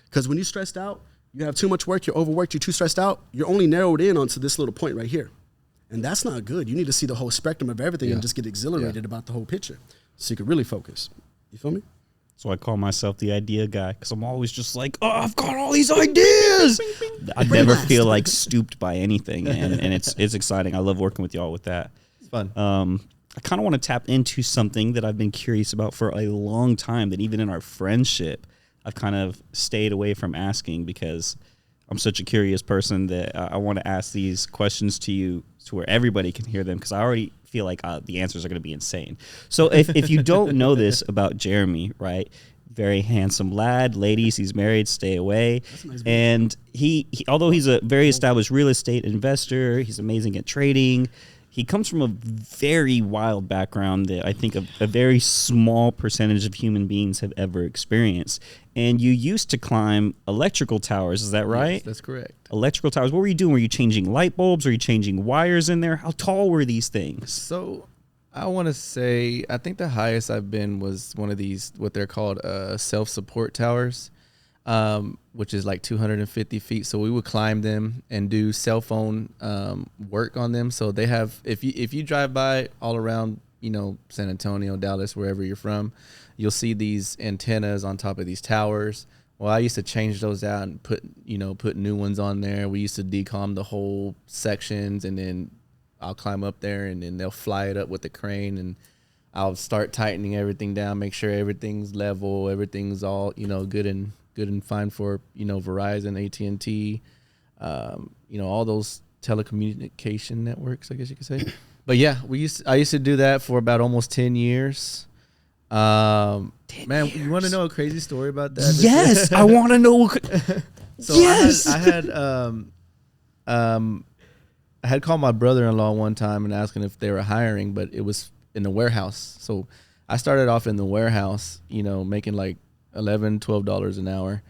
Speaker 3: Because when you're stressed out, you have too much work, you're overworked, you're too stressed out, you're only narrowed in onto this little point right here. And that's not good. You need to see the whole spectrum of everything and just get exhilarated about the whole picture so you can really focus. You feel me?
Speaker 1: So I call myself the idea guy because I'm always just like, oh, I've got all these ideas. I never feel like stooped by anything, and it's exciting. I love working with y'all with that.
Speaker 2: It's fun.
Speaker 1: I kind of want to tap into something that I've been curious about for a long time, that even in our friendship, I've kind of stayed away from asking because I'm such a curious person that I want to ask these questions to you to where everybody can hear them, because I already feel like the answers are going to be insane. So if you don't know this about Jeremy, right? Very handsome lad. Ladies, he's married, stay away. Nice, and he, although he's a very established real estate investor, he's amazing at trading. he comes from a very wild background that I think a very small percentage of human beings have ever experienced. And you used to climb electrical towers, is that right?
Speaker 2: Yes, that's correct.
Speaker 1: Electrical towers. What were you doing? Were you changing light bulbs? Were you changing wires in there? How tall were these things?
Speaker 2: So I want to say, I think the highest I've been was one of these, what they're called self-support towers, which is like 250 feet. So we would climb them and do cell phone work on them. So they have, if you drive by all around, you know, San Antonio, Dallas, wherever you're from, you'll see these antennas on top of these towers. Well, I used to change those out and put new ones on there. We used to decom the whole sections, and then I'll climb up there, and then they'll fly it up with the crane, and I'll start tightening everything down, make sure everything's level, everything's all, you know, good and fine for, you know, Verizon, AT&T, you know, all those telecommunication networks, I guess you could say. But yeah, I used to do that for about almost 10 years. Man, you want to know a crazy story about that?
Speaker 1: Yes, I want to know.
Speaker 2: So
Speaker 1: yes,
Speaker 2: I had called my brother-in-law one time and asking if they were hiring, but it was in the warehouse. So I started off in the warehouse, you know, making like $11, $12 an hour.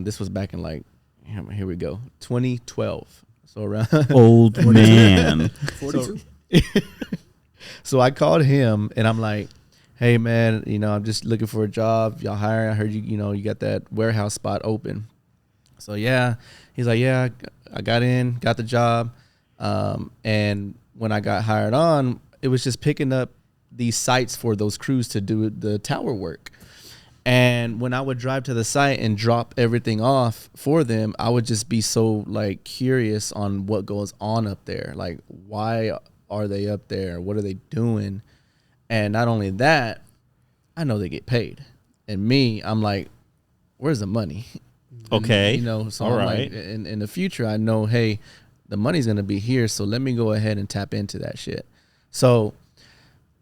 Speaker 2: This was back in like, here we go, 2012. So around
Speaker 1: old man.
Speaker 3: 42.
Speaker 2: So I called him and I'm like, hey man, you know, I'm just looking for a job. Y'all hiring? I heard you know, you got that warehouse spot open. So yeah, he's like, yeah, I got the job. And when I got hired on, it was just picking up these sites for those crews to do the tower work. And when I would drive to the site and drop everything off for them, I would just be so like curious on what goes on up there. Like, why are they up there? What are they doing? And not only that, I know they get paid. And me, I'm like, where's the money?
Speaker 1: Okay.
Speaker 2: And, you know, so
Speaker 1: all
Speaker 2: I'm
Speaker 1: right.
Speaker 2: like, in the future, I know, hey, the money's going to be here. So let me go ahead and tap into that shit. So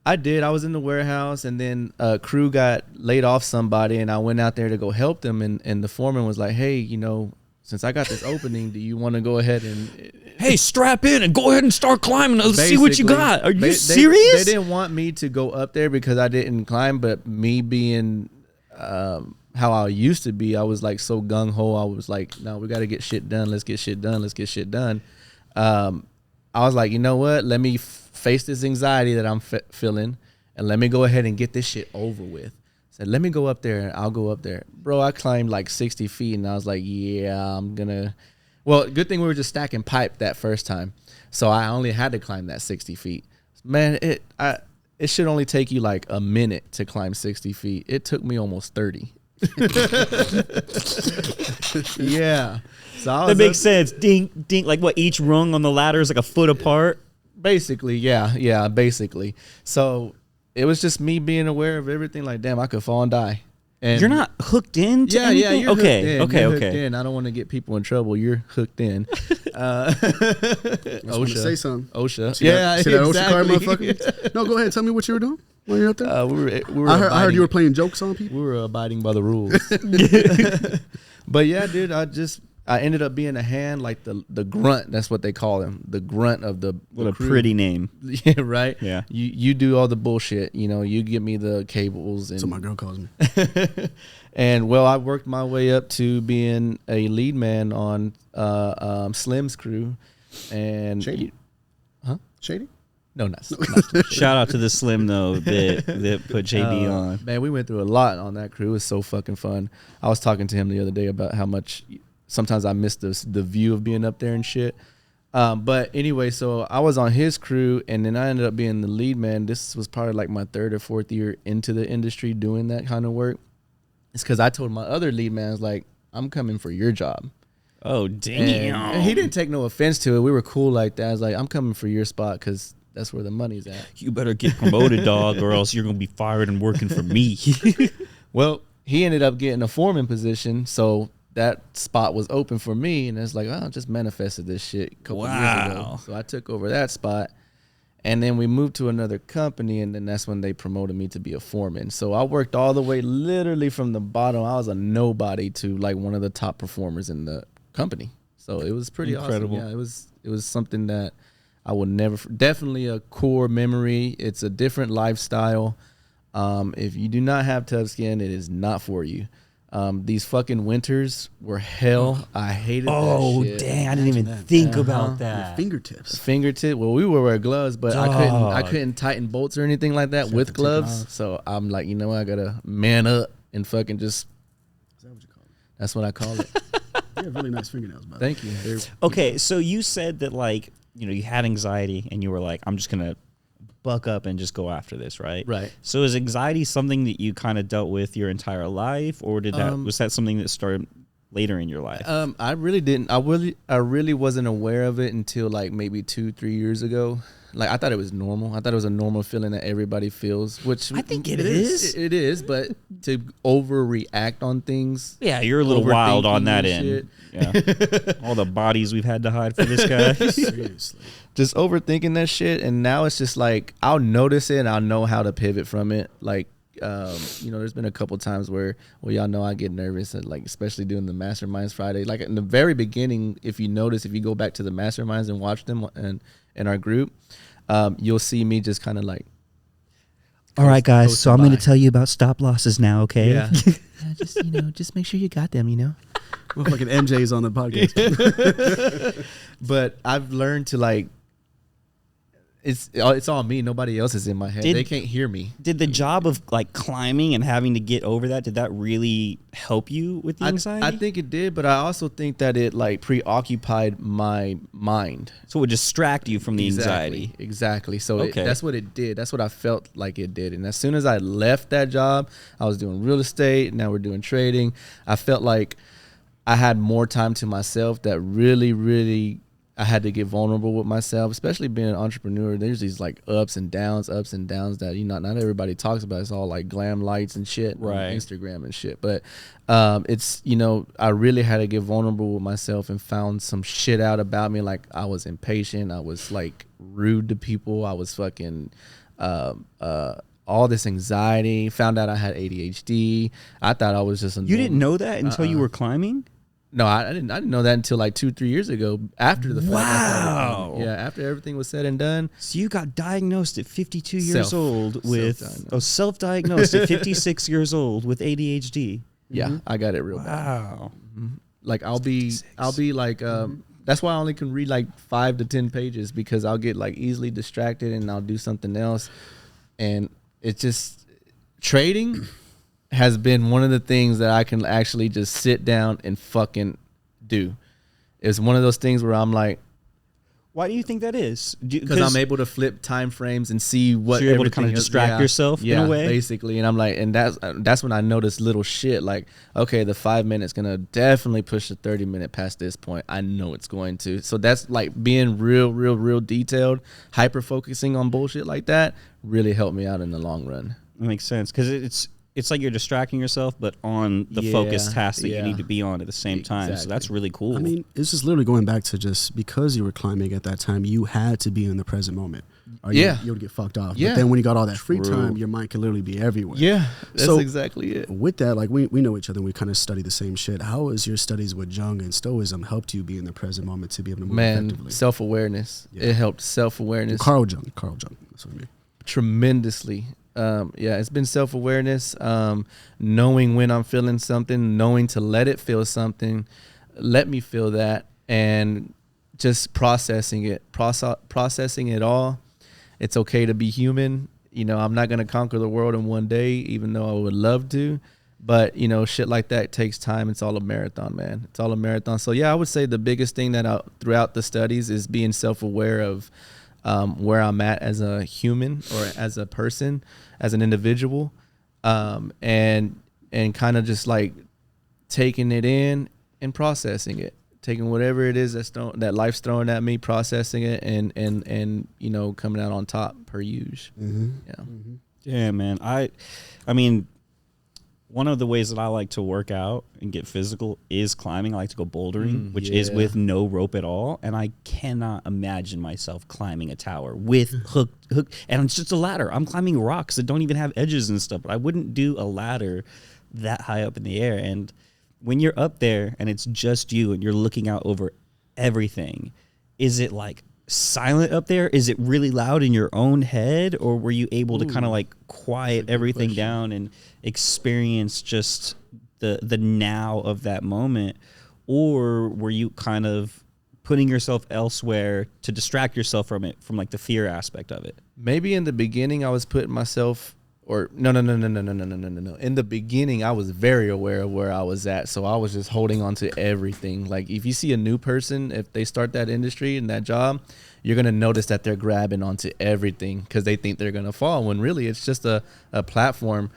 Speaker 2: I did. I was in the warehouse, and then a crew got laid off somebody, and I went out there to go help them. And the foreman was like, hey, you know, since I got this opening, do you want to go ahead and
Speaker 1: Hey, strap in and go ahead and start climbing. Let's see what you got. Are you serious?
Speaker 2: They didn't want me to go up there because I didn't climb, but me being how I used to be, I was like so gung ho. I was like, no, we got to get shit done. Let's get shit done. Let's get shit done. I was like, you know what? Let me face this anxiety that I'm feeling, and let me go ahead and get this shit over with. Said, let me go up there, and I'll go up there. Bro, I climbed like 60 feet, and I was like, yeah, I'm going to. Well, good thing we were just stacking pipe that first time. So I only had to climb that 60 feet. Man, it should only take you like a minute to climb 60 feet. It took me almost 30. Yeah. So
Speaker 1: that makes sense. Dink, dink. Like what? Each rung on the ladder is like a foot apart?
Speaker 2: Basically, yeah, basically. So it was just me being aware of everything. Like, damn, I could fall and die. And
Speaker 1: you're not hooked in to anything?
Speaker 2: Yeah, you're
Speaker 1: okay,
Speaker 2: hooked in. You're
Speaker 1: okay.
Speaker 2: hooked in. I don't want to get people in trouble. You're hooked in.
Speaker 3: I just want to say something.
Speaker 2: OSHA.
Speaker 3: See that OSHA card, motherfucker? No, go ahead. Tell me what you were doing while you were out there. I heard you were playing jokes on people.
Speaker 2: We were abiding by the rules. But yeah, dude, I ended up being a hand, like the grunt. That's what they call him, the grunt of the
Speaker 1: What a
Speaker 2: crew.
Speaker 1: pretty name.
Speaker 2: Yeah, right.
Speaker 1: Yeah.
Speaker 2: You do all the bullshit. You know, you give me the cables. And
Speaker 3: That's what my girl calls me.
Speaker 2: And well, I worked my way up to being a lead man on Slim's crew. And
Speaker 3: Shady? Shady?
Speaker 2: No, not Slim.
Speaker 1: Shout out to the Slim though that put JB on.
Speaker 2: Man, we went through a lot on that crew. It was so fucking fun. I was talking to him the other day about how much sometimes I miss the view of being up there and shit. But anyway, so I was on his crew, and then I ended up being the lead man. This was probably like my 3rd or 4th year into the industry doing that kind of work. It's because I told my other lead man, like, I'm coming for your job.
Speaker 1: Oh, damn.
Speaker 2: And he didn't take no offense to it. We were cool like that. I was like, I'm coming for your spot because that's where the money's at.
Speaker 1: You better get promoted, dog, or else you're going to be fired and working for me.
Speaker 2: Well, he ended up getting a foreman position, so that spot was open for me, and it's like, oh, I just manifested this shit a couple years ago. So I took over that spot, and then we moved to another company, and then that's when they promoted me to be a foreman. So I worked all the way literally from the bottom. I was a nobody to like one of the top performers in the company. So it was pretty
Speaker 1: Incredible.
Speaker 2: awesome. Yeah, it was something that I will never, definitely a core memory. It's a different lifestyle. If you do not have tough skin, it is not for you. These fucking winters were hell. I hated that shit.
Speaker 1: Dang, I didn't even think about that.
Speaker 3: Your fingertips.
Speaker 2: Fingertip. Well, we would wear gloves, but I couldn't tighten bolts or anything like that with gloves. So I'm like, you know what? I gotta man up and fucking just.
Speaker 3: Is that what you call it?
Speaker 2: That's what I call it.
Speaker 3: You have really nice fingernails, by the
Speaker 2: Thank you.
Speaker 1: Okay, so you said that, like, you know, you had anxiety and you were like, I'm just gonna buck up and just go after this, right?
Speaker 2: Right.
Speaker 1: So is anxiety something that you kind of dealt with your entire life, or was that something that started later in your life?
Speaker 2: I really didn't. I really wasn't aware of it until like maybe 2-3 years ago. Like, I thought it was normal. I thought it was a normal feeling that everybody feels, which
Speaker 1: I think it is.
Speaker 2: It is, but to overreact on things.
Speaker 1: Yeah, you're a little wild on that
Speaker 2: and
Speaker 1: end. Yeah. All the bodies we've had to hide for this guy.
Speaker 3: Seriously.
Speaker 2: Just overthinking that shit, and now it's just like I'll notice it and I'll know how to pivot from it. Like, you know, there's been a couple times where, well, y'all know I get nervous, and like, especially doing the Masterminds Friday. Like in the very beginning, if you notice, if you go back to the Masterminds and watch them and in our group, you'll see me just kind of like.
Speaker 1: All right, guys. So I'm going to tell you about stop losses now. Okay.
Speaker 2: Yeah. Just make sure you got them.
Speaker 3: Well, fucking MJ's on the podcast.
Speaker 2: But I've learned to like. It's all me. Nobody else is in my head. They can't hear me.
Speaker 1: Did the job of like climbing and having to get over that, did that really help you with the anxiety?
Speaker 2: I think it did, but I also think that it like preoccupied my mind.
Speaker 1: So it would distract you from the anxiety.
Speaker 2: Exactly. So that's what it did. That's what I felt like it did. And as soon as I left that job, I was doing real estate. Now we're doing trading. I felt like I had more time to myself. That really I had to get vulnerable with myself, especially being an entrepreneur. There's these like ups and downs that, you know, not everybody talks about. It's all like glam lights and shit on Instagram and shit. But it's, you know, I really had to get vulnerable with myself and found some shit out about me. Like, I was impatient. I was like rude to people. I was fucking all this anxiety. Found out I had ADHD. I thought I was just
Speaker 1: You didn't know that until you were climbing?
Speaker 2: No, I didn't know that until like 2-3 years ago. After the fact.
Speaker 1: Wow.
Speaker 2: Yeah, after everything was said and done.
Speaker 1: So you got diagnosed at 52 years old with self-diagnosed at 56 years old with ADHD.
Speaker 2: Yeah, I got it real bad.
Speaker 1: Wow.
Speaker 2: Like I'll be like that's why I only can read like 5 to 10 pages, because I'll get like easily distracted and I'll do something else. And it's just trading has been one of the things that I can actually just sit down and fucking do. It's one of those things where I'm like,
Speaker 1: why do you think that is?
Speaker 2: Because I'm able to flip time frames and see what
Speaker 1: so you're able to kind of distract yourself in a way,
Speaker 2: basically. And I'm like, and that's when I notice little shit like, okay, the 5 minutes gonna definitely push the 30-minute past this point. I know it's going to. So that's like being real detailed, hyper focusing on bullshit like that really helped me out in the long run.
Speaker 1: That makes sense, because it's like you're distracting yourself, but on the focused task that you need to be on at the same time. So that's really cool.
Speaker 3: I mean, it's just literally going back to just because you were climbing at that time, you had to be in the present moment. Or you would get fucked off. But then when you got all that free time, your mind can literally be everywhere.
Speaker 2: Yeah, that's exactly it.
Speaker 3: With that, like we know each other and we kind of study the same shit. How has your studies with Jung and Stoicism helped you be in the present moment to be able to move effectively?
Speaker 2: Self-awareness. Yeah. It helped self-awareness.
Speaker 3: Carl Jung. That's what I mean.
Speaker 2: Tremendously. It's been self-awareness, knowing when I'm feeling something, knowing to let it feel something, let me feel that, and just processing it all. It's okay to be human. You know, I'm not going to conquer the world in one day, even though I would love to, but you know, shit like that takes time. It's all a marathon, man. It's all a marathon. So yeah, I would say the biggest thing that throughout the studies is being self-aware of where I'm at as a human or as a person, as an individual, and kind of just like taking it in and processing it, taking whatever it is that life's throwing at me, processing it, and you know, coming out on top per usual.
Speaker 1: Yeah, man. I mean, one of the ways that I like to work out and get physical is climbing. I like to go bouldering, which is with no rope at all. And I cannot imagine myself climbing a tower with hook. And it's just a ladder. I'm climbing rocks that don't even have edges and stuff. But I wouldn't do a ladder that high up in the air. And when you're up there and it's just you and you're looking out over everything, is it like silent up there? Is it really loud in your own head, or were you able to kind of like quiet everything down and experience just the now of that moment? Or were you kind of putting yourself elsewhere to distract yourself from it, from like the fear aspect of it?
Speaker 2: Maybe in the beginning I was putting myself, or no. In the beginning, I was very aware of where I was at. So I was just holding on to everything. Like if you see a new person, if they start that industry and that job, you're going to notice that they're grabbing onto everything because they think they're going to fall, when really it's just a platform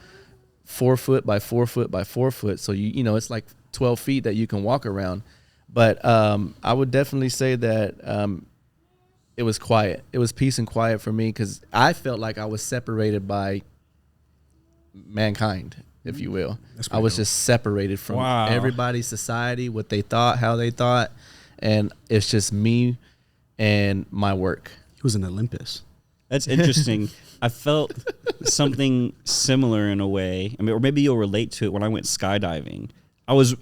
Speaker 2: 4 foot by 4 foot by 4 foot. So, you know, it's like 12 feet that you can walk around. But I would definitely say that it was quiet. It was peace and quiet for me because I felt like I was separated by mankind, if you will. I was just separated from everybody's society, what they thought, how they thought, and it's just me and my work.
Speaker 3: He was in Olympus.
Speaker 1: That's interesting. I felt something similar in a way. I mean, or maybe you'll relate to it. When I went skydiving, I was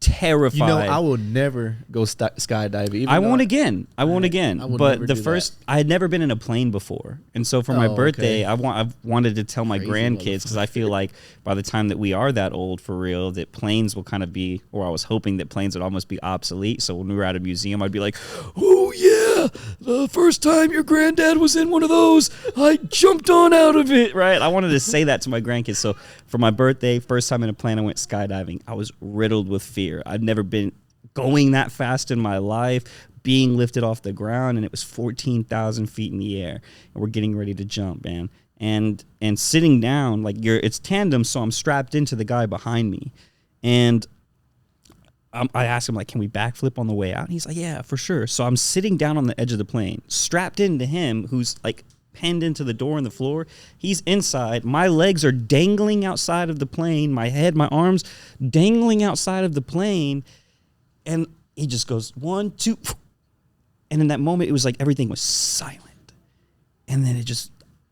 Speaker 1: terrified.
Speaker 2: You know, I will never go skydiving.
Speaker 1: I won't again. But the first, I had never been in a plane before, and so for my birthday, I've wanted to tell my grandkids, because I feel like by the time that we are that old for real, that planes will kind of be, or I was hoping that planes would almost be obsolete. So when we were at a museum, I'd be like, "Oh yeah, the first time your granddad was in one of those, I jumped on out of it." Right? I wanted to say that to my grandkids. So for my birthday, first time in a plane, I went skydiving. I was riddled with fear. I'd never been going that fast in my life, being lifted off the ground, and it was 14,000 feet in the air, and we're getting ready to jump, man. And sitting down, like it's tandem, so I'm strapped into the guy behind me, and I asked him, like, can we backflip on the way out? And he's like, yeah, for sure. So I'm sitting down on the edge of the plane, strapped into him, who's like pinned into the door and the floor. He's inside. My legs are dangling outside of the plane. My head, my arms dangling outside of the plane. And he just goes, 1, 2. And in that moment, it was like everything was silent. And then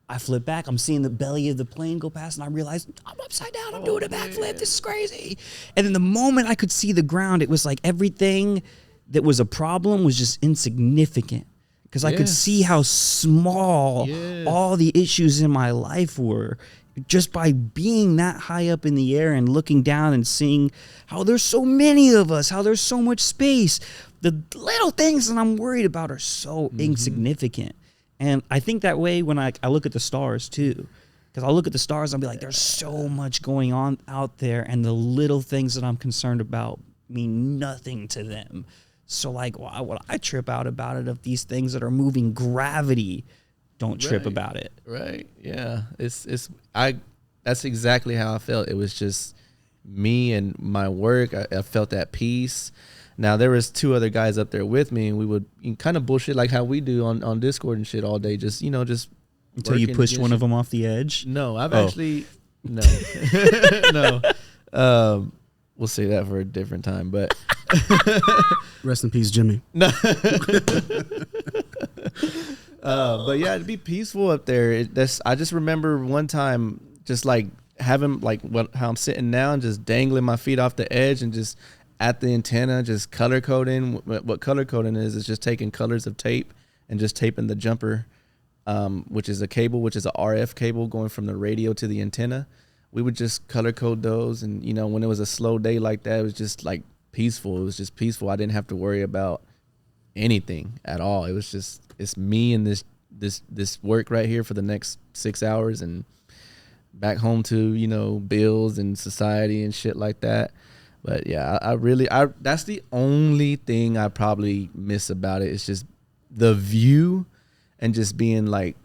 Speaker 1: I flip back. I'm seeing the belly of the plane go past, and I realize I'm upside down. I'm doing a backflip. This is crazy. And then the moment I could see the ground, it was like everything that was a problem was just insignificant. Because I could see how small all the issues in my life were just by being that high up in the air and looking down and seeing how there's so many of us, how there's so much space. The little things that I'm worried about are so insignificant. And I think that way when I look at the stars too. Because I'll look at the stars and I'll be like, there's so much going on out there, and the little things that I'm concerned about mean nothing to them. So, like, why would I trip out about it if these things that are moving gravity don't trip about it?
Speaker 2: Right. Yeah. That's exactly how I felt. It was just me and my work. I felt that peace. Now, there was 2 other guys up there with me, and we would kind of bullshit like how we do on Discord and shit all day. Just
Speaker 1: Until you pushed one of them off the edge?
Speaker 2: No, I've actually, no. No. We'll say that for a different time, but.
Speaker 3: Rest in peace, Jimmy.
Speaker 2: No. But yeah, it'd be peaceful up there. I just remember one time just like having how I'm sitting now and just dangling my feet off the edge and just at the antenna, just color coding. What color coding is just taking colors of tape and just taping the jumper, which is a cable, which is a RF cable going from the radio to the antenna. We would just color code those. And, when it was a slow day like that, it was just like peaceful. It was just peaceful. I didn't have to worry about anything at all. It was just, it's me and this work right here for the next 6 hours and back home to, bills and society and shit like that. But yeah, I that's the only thing I probably miss about it. It's just the view and just being like,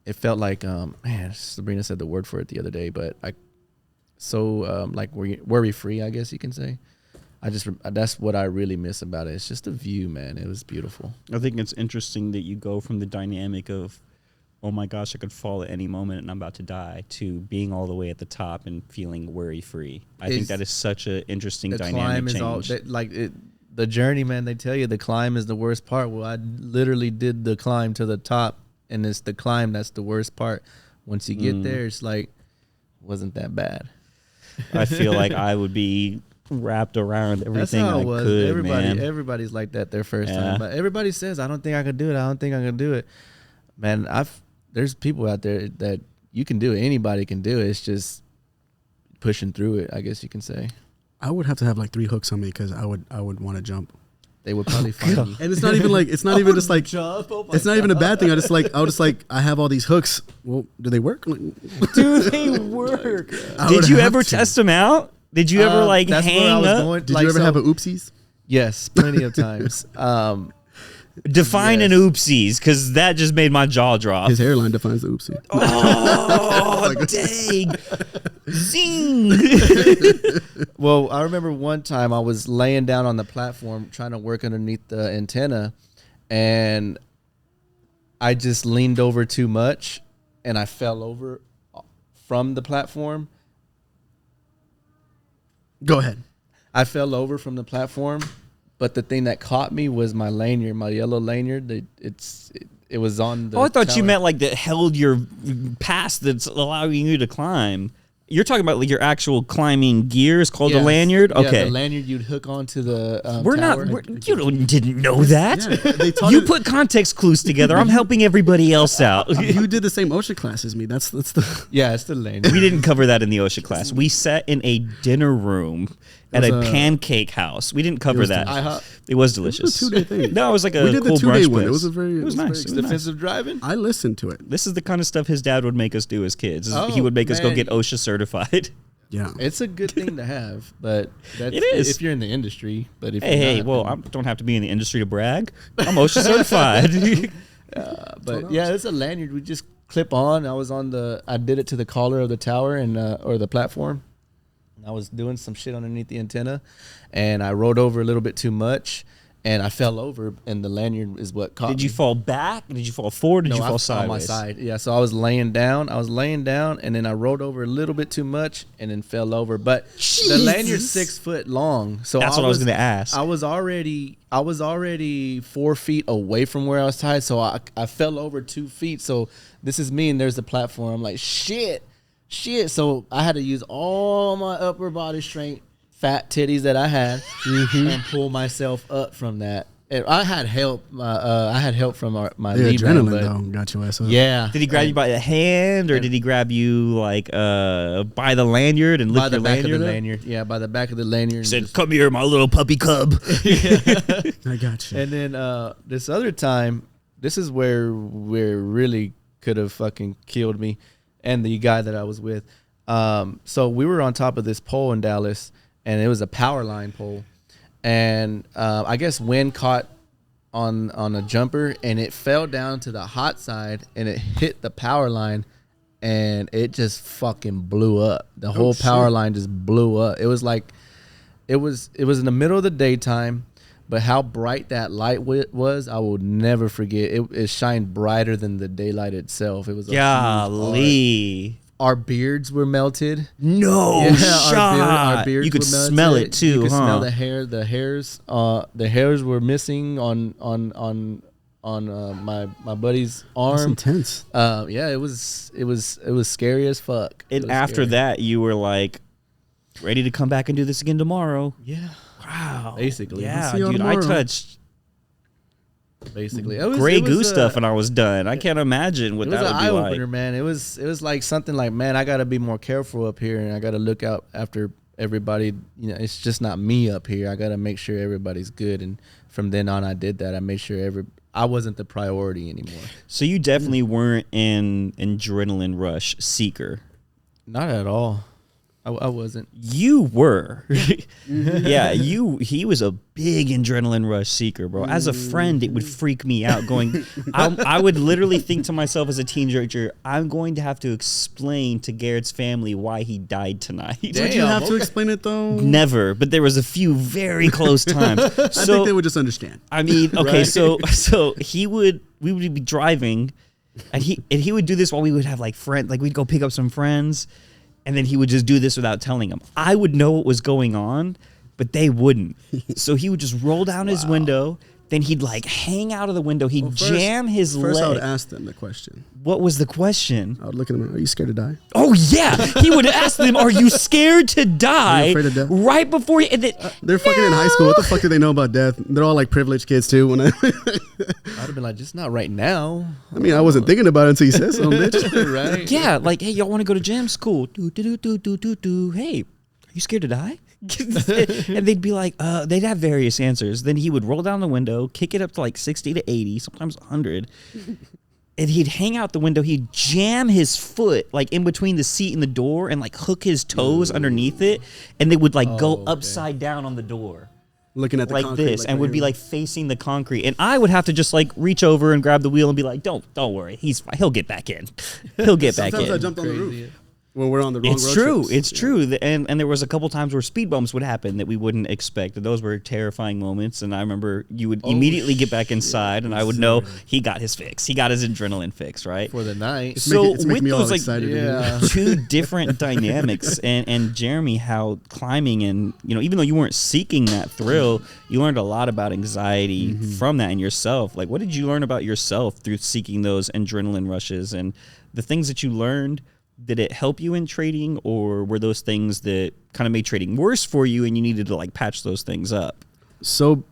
Speaker 2: it felt like, man, Sabrina said the word for it the other day, but like worry free, I guess you can say. That's what I really miss about it. It's just the view, man. It was beautiful.
Speaker 1: I think it's interesting that you go from the dynamic of, oh my gosh, I could fall at any moment and I'm about to die, to being all the way at the top and feeling worry free. I think that is such an interesting dynamic change.
Speaker 2: The journey, man. They tell you the climb is the worst part. Well, I literally did the climb to the top, and it's the climb that's the worst part. Once you get there, it's like, wasn't that bad.
Speaker 1: I feel like I would be wrapped around
Speaker 2: That's
Speaker 1: everything
Speaker 2: how
Speaker 1: I
Speaker 2: it was.
Speaker 1: could, man.
Speaker 2: Everybody's like that their first
Speaker 1: Yeah.
Speaker 2: time, but everybody says, "I don't think I could do it. I don't think I can do it." Man, there's people out there that you can do it. Anybody can do it. It's just pushing through it, I guess you can say.
Speaker 3: I would have to have like 3 hooks on me because I would want to jump.
Speaker 2: They would probably find me.
Speaker 3: And it's not even like it's not even just like
Speaker 2: Jump. Oh my
Speaker 3: it's not even a bad thing. I just like I have all these hooks. Well, do they work?
Speaker 1: Do they work?
Speaker 3: I
Speaker 1: Did
Speaker 3: would
Speaker 1: you
Speaker 3: have
Speaker 1: ever
Speaker 3: to.
Speaker 1: test them out? Did you ever like
Speaker 2: that's where I
Speaker 1: hang
Speaker 2: was
Speaker 1: up?
Speaker 2: going.
Speaker 3: Did
Speaker 2: Like,
Speaker 3: you ever
Speaker 2: so-
Speaker 3: have a oopsies?
Speaker 2: Yes, plenty of times.
Speaker 1: Define an
Speaker 2: Yes.
Speaker 1: oopsies, because that just made my jaw drop.
Speaker 3: His hairline defines the oopsie.
Speaker 1: Oh, dang. Zing.
Speaker 2: Well, I remember one time I was laying down on the platform trying to work underneath the antenna, and I just leaned over too much, and I fell over from the platform.
Speaker 3: Go ahead.
Speaker 2: I fell over from the platform, but the thing that caught me was my lanyard, my yellow lanyard. It was on the
Speaker 1: Oh, I thought you
Speaker 2: tower.
Speaker 1: meant like that held your pass that's allowing you to climb. You're talking about like your actual climbing gear is called a
Speaker 2: Yes.
Speaker 1: lanyard?
Speaker 2: Yeah,
Speaker 1: Okay.
Speaker 2: the lanyard you'd hook onto the
Speaker 1: We're
Speaker 2: tower.
Speaker 1: didn't know that.
Speaker 3: Yeah, they taught
Speaker 1: You
Speaker 3: it-
Speaker 1: put context clues together. I'm helping everybody else out.
Speaker 3: You did the same ocean class as me. That's the.
Speaker 2: Yeah, it's the lanyard.
Speaker 1: We didn't cover that in the OSHA class. We sat in a dinner room at
Speaker 3: It
Speaker 1: a
Speaker 3: was a-
Speaker 1: pancake house. We didn't cover
Speaker 3: was
Speaker 1: that.
Speaker 2: IHOP.
Speaker 1: It was delicious.
Speaker 3: It was a 2-day thing.
Speaker 1: No, it was like a
Speaker 3: We did the
Speaker 1: cool
Speaker 3: 2-day
Speaker 1: brunch
Speaker 3: one. It
Speaker 1: place.
Speaker 3: was a very.
Speaker 1: It was nice. It was nice.
Speaker 2: Defensive driving.
Speaker 3: I listened to it.
Speaker 1: This is the kind of stuff his dad would make us do as kids. Is
Speaker 2: Oh,
Speaker 1: he would make us go
Speaker 2: man.
Speaker 1: get OSHA certified.
Speaker 3: Yeah.
Speaker 2: It's a good thing to have, but that's
Speaker 1: It is.
Speaker 2: if you're in the industry. But if
Speaker 1: Hey,
Speaker 2: you're not,
Speaker 1: well, I
Speaker 2: then-
Speaker 1: don't have to be in the industry to brag. I'm OSHA certified.
Speaker 2: but yeah, it's a lanyard we just clip on. I did it to the collar of the tower and or the platform. And I was doing some shit underneath the antenna, and I rode over a little bit too much, and I fell over, and the lanyard is what caught
Speaker 1: Did
Speaker 2: me.
Speaker 1: you fall back? Did you fall forward? Did
Speaker 2: No,
Speaker 1: you
Speaker 2: I
Speaker 1: fall
Speaker 2: fell on my
Speaker 1: sideways?
Speaker 2: side. Yeah, so I was laying down, and then I rode over a little bit too much, and then fell over. But the lanyard's
Speaker 3: Jesus.
Speaker 2: 6 foot long, so
Speaker 1: That's what I was going to ask.
Speaker 2: I was already 4 feet away from where I was tied, so I fell over 2 feet. So this is me, and there's the platform. I'm like, shit. So I had to use all my upper body strength, fat titties that I had, and pull myself up from that. And I had help. I had help from my
Speaker 3: The
Speaker 2: lead man,
Speaker 3: adrenaline
Speaker 2: but
Speaker 3: though got your ass up.
Speaker 2: yeah.
Speaker 1: Did he grab you by the hand, or did he grab you like by the lanyard and lift
Speaker 2: by the
Speaker 1: your
Speaker 2: back of
Speaker 1: lanyard
Speaker 2: the
Speaker 1: up?
Speaker 2: lanyard? Yeah, by the back of the lanyard. and
Speaker 1: Said,
Speaker 2: just-
Speaker 1: "Come here, my little puppy cub."
Speaker 3: I got you.
Speaker 2: And then this other time, this is where really could have fucking killed me and the guy that I was with. So we were on top of this pole in Dallas, and it was a power line pole. And I guess wind caught on a jumper, and it fell down to the hot side, and it hit the power line, and it just fucking blew up. The whole power
Speaker 3: shit.
Speaker 2: line just blew up. It was like it was in the middle of the daytime, but how bright that light was, I will never forget. It shined brighter than the daylight itself. It was a huge arc.
Speaker 1: Golly.
Speaker 2: Our beards were melted.
Speaker 1: No
Speaker 2: Yeah,
Speaker 1: shot.
Speaker 2: our beards
Speaker 1: You could
Speaker 2: were melted.
Speaker 1: smell it too,
Speaker 2: You could
Speaker 1: huh?
Speaker 2: smell the hair. The hairs were missing on my buddy's
Speaker 3: That's
Speaker 2: arm.
Speaker 3: intense.
Speaker 2: Yeah, it was scary as fuck. It
Speaker 1: And
Speaker 2: was
Speaker 1: after
Speaker 2: scary.
Speaker 1: that, you were like, ready to come back and do this again tomorrow.
Speaker 2: yeah,
Speaker 1: Wow.
Speaker 2: basically,
Speaker 1: Yeah,
Speaker 3: see you
Speaker 1: dude. I
Speaker 3: tomorrow.
Speaker 1: touched
Speaker 2: basically,
Speaker 1: Grey Goose stuff and I was done. I can't imagine what
Speaker 2: It was
Speaker 1: that
Speaker 2: an
Speaker 1: would be
Speaker 2: eye
Speaker 1: like.
Speaker 2: opener, man. It was like something like, man, I got to be more careful up here, and I got to look out after everybody. You know, it's just not me up here. I got to make sure everybody's good. And from then on, I did that. I made sure I wasn't the priority anymore.
Speaker 1: So you definitely weren't an adrenaline rush seeker.
Speaker 2: Not at all. I wasn't.
Speaker 1: You were. Yeah, he was a big adrenaline rush seeker, bro. As a friend, it would freak me out going I would literally think to myself as a teenager, I'm going to have to explain to Garrett's family why he died tonight.
Speaker 3: Would you
Speaker 2: Damn,
Speaker 3: have to
Speaker 2: okay.
Speaker 3: explain it though?
Speaker 1: Never, but there was a few very close times.
Speaker 3: I think they would just understand.
Speaker 1: I mean, okay,
Speaker 2: Right.
Speaker 1: so we would be driving, and he would do this while we would have like friends, like we'd go pick up some friends, and then he would just do this without telling them. I would know what was going on, but they wouldn't. So he would just roll down his window, then he'd like hang out of the window. He'd
Speaker 3: First,
Speaker 1: jam his leg.
Speaker 3: I would ask them the question.
Speaker 1: What was the question?
Speaker 3: I would look at them. Are you scared to die?
Speaker 1: Oh yeah, he would ask them, "Are you scared to die?"
Speaker 3: Are you afraid of death?
Speaker 1: Right before
Speaker 3: they're fucking in high school. What the fuck do they know about death? They're all like privileged kids too. When
Speaker 2: I'd have been like, just not right now.
Speaker 3: I mean, I wasn't thinking about it until you said something, bitch.
Speaker 2: Right?
Speaker 1: Yeah, like, hey, y'all want to go to gym school? Hey, are you scared to die? And they'd be like, they'd have various answers. Then he would roll down the window, kick it up to like 60 to 80, sometimes 100. And he'd hang out the window. He'd jam his foot like in between the seat and the door and like hook his toes underneath it. And they would like go upside down on the door.
Speaker 3: Looking at the
Speaker 1: like
Speaker 3: concrete,
Speaker 1: this,
Speaker 3: like
Speaker 1: and
Speaker 3: right
Speaker 1: would be
Speaker 3: here.
Speaker 1: like facing the concrete. And I would have to just like reach over and grab the wheel and be like, don't worry. He'll get back in. He'll get back in.
Speaker 3: Sometimes I jumped on the roof when we're on the wrong
Speaker 1: It's
Speaker 3: road
Speaker 1: true.
Speaker 3: trips.
Speaker 1: It's true. And there was a couple times where speed bumps would happen that we wouldn't expect. And those were terrifying moments. And I remember you would immediately get back inside, and I would know he got his fix. He got his adrenaline fix, right?
Speaker 2: For the night.
Speaker 3: It's making me all excited.
Speaker 2: yeah.
Speaker 1: two different dynamics, and Jeremy, how climbing and even though you weren't seeking that thrill, you learned a lot about anxiety from that and yourself. Like, what did you learn about yourself through seeking those adrenaline rushes and the things that you learned? Did it help you in trading, or were those things that kind of made trading worse for you and you needed to like patch those things up?
Speaker 3: So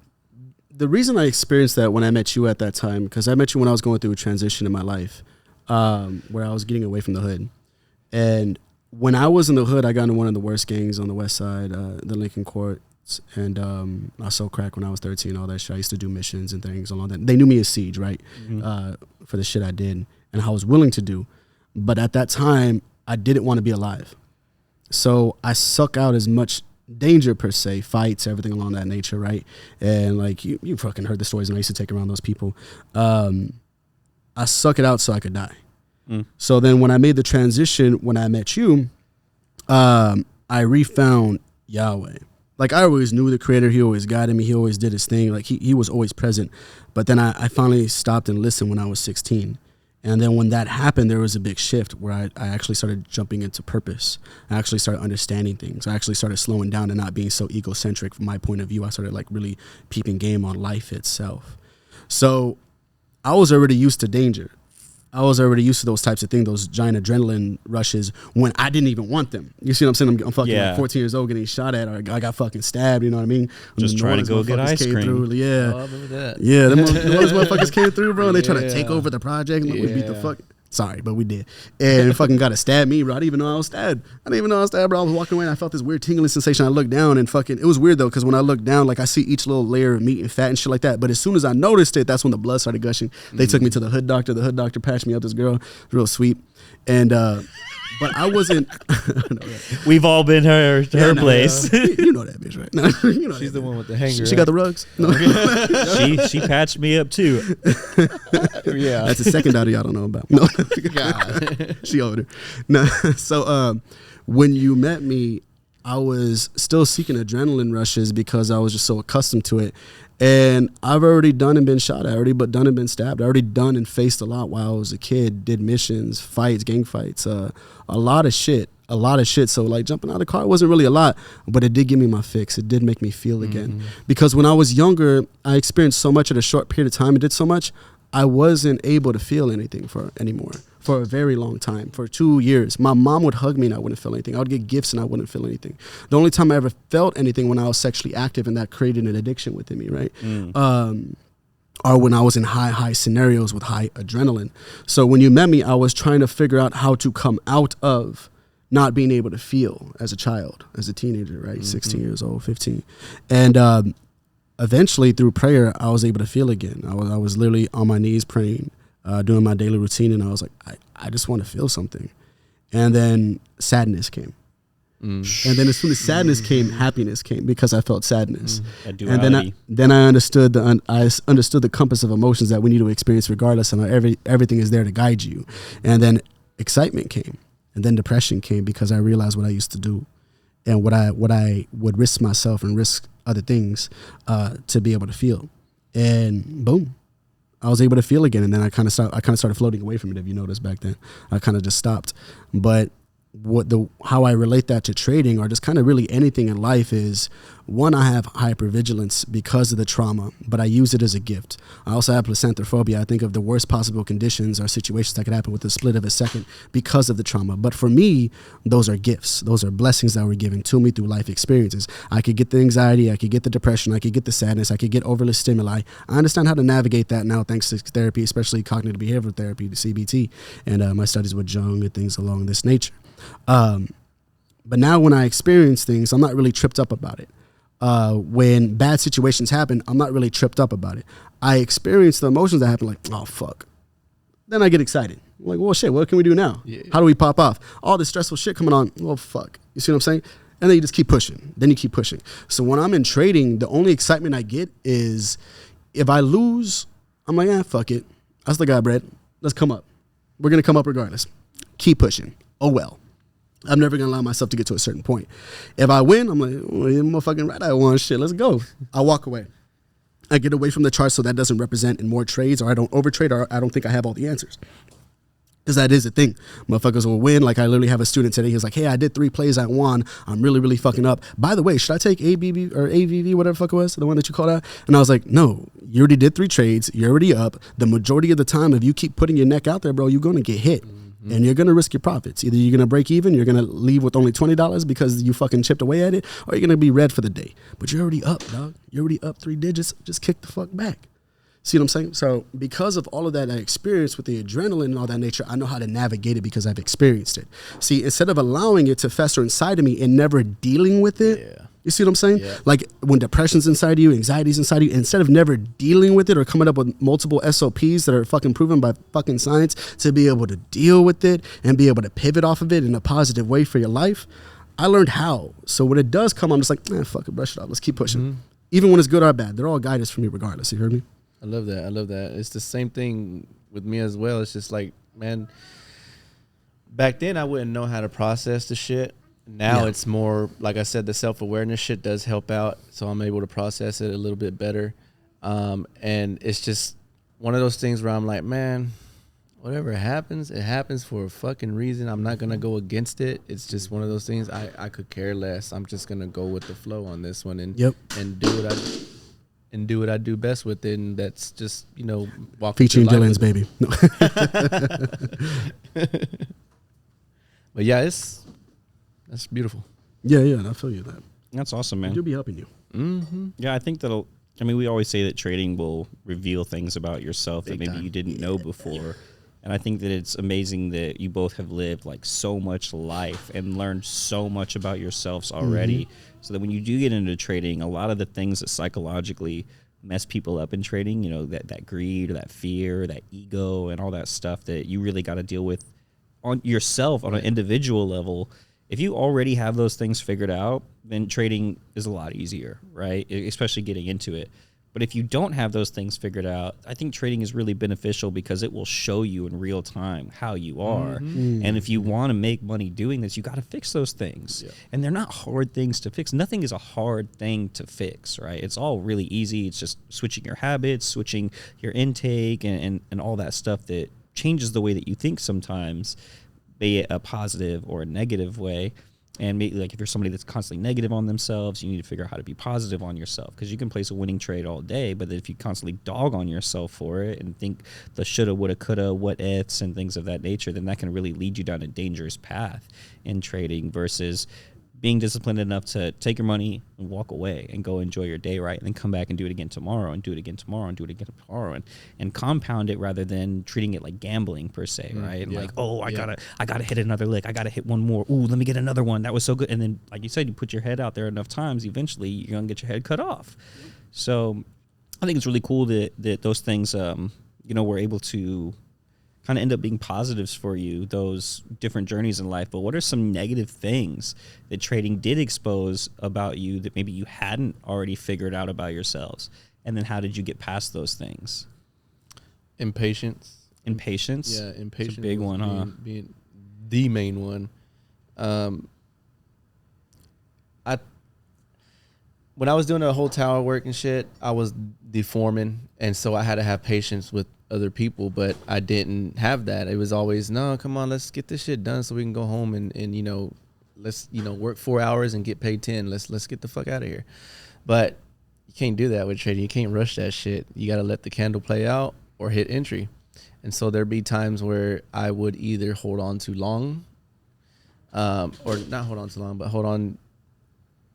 Speaker 3: the reason I experienced that when I met you at that time, because I met you when I was going through a transition in my life, where I was getting away from the hood. And when I was in the hood, I got into one of the worst gangs on the west side, the Lincoln Courts. And I sold crack when I was 13, all that shit. I used to do missions and things along that. They knew me as Siege, right? For the shit I did and I was willing to do. But at that time, I didn't want to be alive. So I suck out as much danger, per se, fights, everything along that nature, right? And like, you fucking heard the stories, and I used to take around those people. I suck it out so I could die. So then when I made the transition, when I met you, I refound Yahweh. Like, I always knew the Creator. He always guided me. He always did his thing. Like, he was always present. But then I finally stopped and listened when I was 16. And then when that happened, there was a big shift where I actually started jumping into purpose. I actually started understanding things. I actually started slowing down and not being so egocentric from my point of view. I started like really peeping game on life itself. So I was already used to danger. I was already used to those types of things, those giant adrenaline rushes when I didn't even want them. You see what I'm saying? I'm fucking like 14 years old getting shot at, or I got fucking stabbed, you know what I mean?
Speaker 1: Just trying to go get ice cream.
Speaker 3: Through, yeah.
Speaker 2: Oh, I remember that.
Speaker 3: Yeah, those motherfuckers came through, bro, and they tried to take over the project, and we beat the fuck. Sorry, but we did. And fucking got to stab me, bro. I didn't even know I was stabbed. Bro. I was walking away and I felt this weird tingling sensation. I looked down and fucking, it was weird though, because when I looked down, like I see each little layer of meat and fat and shit like that. But as soon as I noticed it, that's when the blood started gushing. They took me to the hood doctor. The hood doctor patched me up, this girl, real sweet. And, but I wasn't.
Speaker 1: We've all been her place.
Speaker 3: You know that bitch, right? No, you know
Speaker 2: She's
Speaker 3: that
Speaker 2: the
Speaker 3: bitch.
Speaker 2: one with the hanger.
Speaker 3: She got the rugs. No.
Speaker 1: she patched me up too.
Speaker 2: Yeah.
Speaker 3: That's the second daughter y'all don't know about. No,
Speaker 2: God.
Speaker 3: she older. No, so when you met me, I was still seeking adrenaline rushes because I was just so accustomed to it. And I've already done and been shot at, done and been stabbed. I already done and faced a lot while I was a kid, did missions, fights, gang fights, a lot of shit. So like jumping out of the car wasn't really a lot, but it did give me my fix. It did make me feel again. Because when I was younger, I experienced so much at a short period of time and did so much, I wasn't able to feel anything anymore for a very long time. For 2 years, my mom would hug me and I wouldn't feel anything. I would get gifts and I wouldn't feel anything. The only time I ever felt anything when I was sexually active, and that created an addiction within me, right? Or when I was in high scenarios with high adrenaline. So when you met me, I was trying to figure out how to come out of not being able to feel as a child, as a teenager, right? 16 years old, 15. And eventually through prayer, I was able to feel again. I was literally on my knees praying, doing my daily routine, and I was like, I just want to feel something. And then sadness came. And then as soon as sadness came, happiness came, because I felt sadness. And then I understood the compass of emotions that we need to experience regardless, and everything is there to guide you. And then excitement came, and then depression came, because I realized what I used to do and what I would risk myself and risk other things to be able to feel. And boom, I was able to feel again. And then I kind of started floating away from it. If you noticed back then, I kind of just stopped. But how I relate that to trading, or just kind of really anything in life, is one, I have hypervigilance because of the trauma, but I use it as a gift. I also have placenthophobia. I think of the worst possible conditions or situations that could happen with the split of a second because of the trauma. But for me, those are gifts. Those are blessings that were given to me through life experiences. I could get the anxiety, I could get the depression, I could get the sadness, I could get overly stimuli. I understand how to navigate that now thanks to therapy, especially cognitive behavioral therapy, the CBT, and my studies with Jung and things along this nature. But now when I experience things, I'm not really tripped up about it. When bad situations happen, I'm not really tripped up about it. I experience the emotions that happen, like, oh, fuck. Then I get excited. I'm like, well, shit, what can we do now? Yeah. How do we pop off? All this stressful shit coming on, well, fuck. You see what I'm saying? And then you just keep pushing. Then you keep pushing. So when I'm in trading, the only excitement I get is if I lose, I'm like, fuck it. I still got bread. Let's come up. We're going to come up regardless. Keep pushing. Oh, well. I'm never going to allow myself to get to a certain point. If I win, I'm like, oh, you're motherfucking right, I won. Shit, let's go. I walk away. I get away from the chart so that doesn't represent in more trades, or I don't overtrade, or I don't think I have all the answers. Because that is the thing. Motherfuckers will win. Like, I literally have a student today. He was like, hey, I did 3 plays. I won. I'm really, really fucking up. By the way, should I take ABB or AVV, whatever the fuck it was, the one that you called out? And I was like, no, you already did 3 trades. You're already up. The majority of the time, if you keep putting your neck out there, bro, you're going to get hit. Mm-hmm. And you're going to risk your profits. Either you're going to break even, you're going to leave with only $20 because you fucking chipped away at it, or you're going to be red for the day. But you're already up, dog. You're already up 3 digits. Just kick the fuck back. See what I'm saying? So because of all of that I experienced with the adrenaline and all that nature, I know how to navigate it because I've experienced it. See, instead of allowing it to fester inside of me and never dealing with it, you see what I'm saying? Yeah. Like when depression's inside of you, anxiety's inside of you, instead of never dealing with it or coming up with multiple SOPs that are fucking proven by fucking science to be able to deal with it and be able to pivot off of it in a positive way for your life, I learned how. So when it does come, I'm just like, fuck it, brush it off. Let's keep pushing. Mm-hmm. Even when it's good or bad, they're all guidance for me regardless. You heard me?
Speaker 2: I love that. I love that. It's the same thing with me as well. It's just like, man, back then I wouldn't know how to process the shit. Now it's more, like I said, the self-awareness shit does help out. So I'm able to process it a little bit better. And it's just one of those things where I'm like, man, whatever happens, it happens for a fucking reason. I'm not going to go against it. It's just one of those things I could care less. I'm just going to go with the flow on this one and do what I do best with it, and that's just, walk
Speaker 3: featuring Dylan's baby. No.
Speaker 2: But yeah, that's beautiful.
Speaker 3: Yeah, I feel you that.
Speaker 1: That's awesome, man.
Speaker 3: You'll be helping you.
Speaker 1: Mm-hmm. Yeah, I think we always say that trading will reveal things about yourself that maybe you didn't know before. And I think that it's amazing that you both have lived like so much life and learned so much about yourselves already. Mm-hmm. So that when you do get into trading, a lot of the things that psychologically mess people up in trading, that greed or that fear, or that ego and all that stuff that you really got to deal with on yourself on an individual level. If you already have those things figured out, then trading is a lot easier, right? Especially getting into it. But if you don't have those things figured out, I think trading is really beneficial because it will show you in real time how you are. Mm-hmm. And if you want to make money doing this, you got to fix those things. Yeah. And they're not hard things to fix. Nothing is a hard thing to fix, right? It's all really easy. It's just switching your habits, switching your intake, and all that stuff that changes the way that you think sometimes, be it a positive or a negative way. And maybe, like, if you're somebody that's constantly negative on themselves, you need to figure out how to be positive on yourself, because you can place a winning trade all day, but if you constantly dog on yourself for it and think the shoulda, woulda, coulda, what ifs and things of that nature, then that can really lead you down a dangerous path in trading versus being disciplined enough to take your money and walk away and go enjoy your day, right? And then come back and do it again tomorrow and do it again tomorrow and do it again tomorrow and compound it rather than treating it like gambling per se, right? And like, I gotta hit another lick. I gotta hit one more. Ooh, let me get another one. That was so good. And then, like you said, you put your head out there enough times, eventually you're gonna get your head cut off. So I think it's really cool that those things, were able to kind of end up being positives for you, those different journeys in life. But what are some negative things that trading did expose about you that maybe you hadn't already figured out about yourselves? And then how did you get past those things?
Speaker 2: Impatience.
Speaker 1: Yeah,
Speaker 2: impatience.
Speaker 1: It's a big one, huh?
Speaker 2: Being the main one. when I was doing the whole tower work and shit, I was deforming, and so I had to have patience with other people, but I didn't have that. It was always, no, come on, let's get this shit done so we can go home and you know, let's, you know, work 4 hours and get paid 10. Let's get the fuck out of here. But you can't do that with trading. You can't rush that shit. You got to let the candle play out or hit entry. And so there'd be times where I would either hold on too long, or not hold on too long, but hold on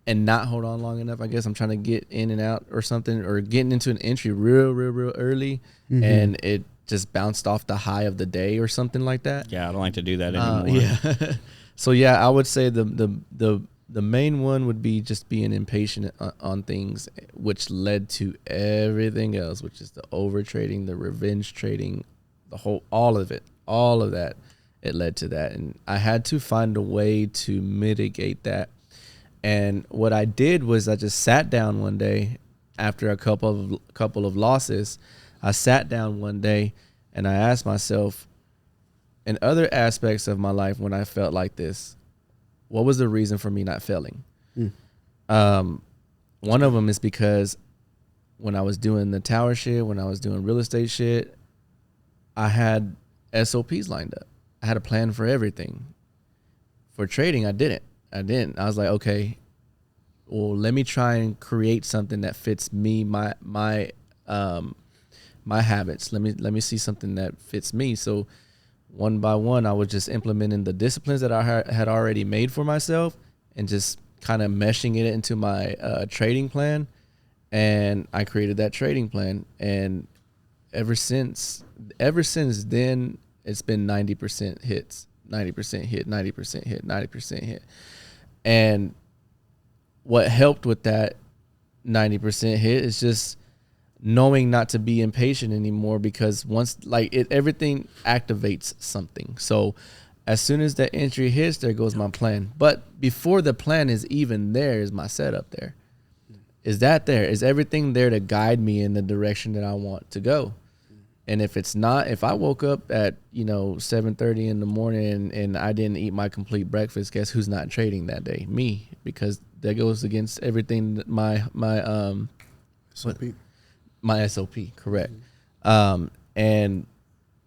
Speaker 2: and not hold on long enough. I guess I'm trying to get in and out or something, or getting into an entry real early, and it just bounced off the high of the day or something like that.
Speaker 1: Yeah, I don't like to do that anymore.
Speaker 2: Yeah. So yeah, I would say the main one would be just being impatient on things, which led to everything else, which is the over trading, the revenge trading, all of that. It led to that, and I had to find a way to mitigate that. And what I did was I just sat down one day after a couple of losses. I sat down one day and I asked myself, in other aspects of my life when I felt like this, what was the reason for me not failing? One of them is because when I was doing the tower shit, when I was doing real estate shit, I had SOPs lined up. I had a plan for everything. For trading, I didn't. I was like, okay, well, let me try and create something that fits me, my habits. Let me see something that fits me. So one by one, I was just implementing the disciplines that I had already made for myself and just kind of meshing it into my trading plan. And I created that trading plan. And ever since then, it's been 90% hits, 90% hit, 90% hit, 90% hit. And what helped with that 90% hit is just knowing not to be impatient anymore, because once everything activates something. So as soon as that entry hits, there goes my plan. But before the plan is even there, is my setup there? Is that there? Is everything there to guide me in the direction that I want to go? And if it's not, if I woke up at 7:30 in the morning and I didn't eat my complete breakfast, guess who's not trading that day? Me, because that goes against everything that my
Speaker 3: SOP.
Speaker 2: My SOP, correct. And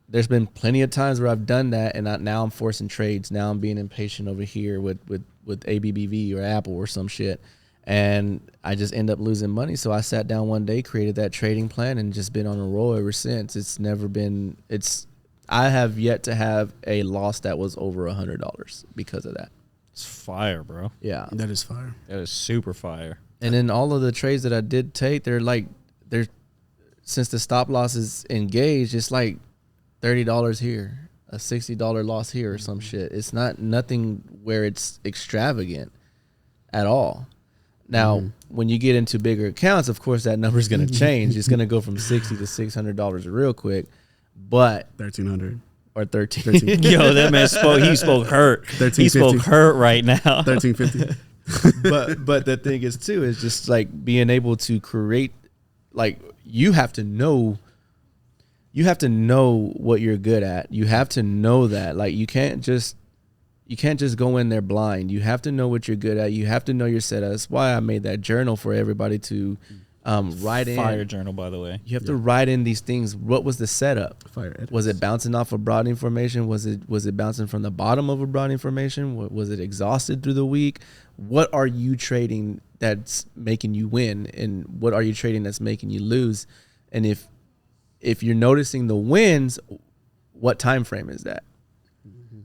Speaker 2: there's been plenty of times where I've done that, and now I'm forcing trades. Now I'm being impatient over here with ABBV or Apple or some shit, and I just end up losing money. So I sat down one day, created that trading plan, and just been on a roll ever since. I have yet to have a loss that was over $100 because of that.
Speaker 1: It's fire, bro.
Speaker 2: Yeah,
Speaker 3: That is fire.
Speaker 1: That is super fire.
Speaker 2: and then all of the trades that I did take, they're since the stop loss is engaged, it's like $30 here, a $60 loss here or some shit. It's nothing where it's extravagant at all. Now, when you get into bigger accounts, of course, that number is going to change. It's going to go from $60 to $600 real quick, but
Speaker 3: 1,300
Speaker 2: or 13.
Speaker 1: Yo, that man spoke hurt. He spoke hurt right now.
Speaker 3: 1,350.
Speaker 2: but the thing is too, is just like being able to create, like you have to know what you're good at. You have to know that, like you can't just go in there blind. You have to know what you're good at. You have to know your setup. That's why I made that journal for everybody to write in.
Speaker 1: Fire journal, by the way.
Speaker 2: You have to write in these things. What was the setup?
Speaker 3: Fire edits.
Speaker 2: Was it bouncing off a broadening formation? Was it bouncing from the bottom of a broadening formation? Was it exhausted through the week? What are you trading that's making you win, and what are you trading that's making you lose? And if you're noticing the wins, what time frame is that?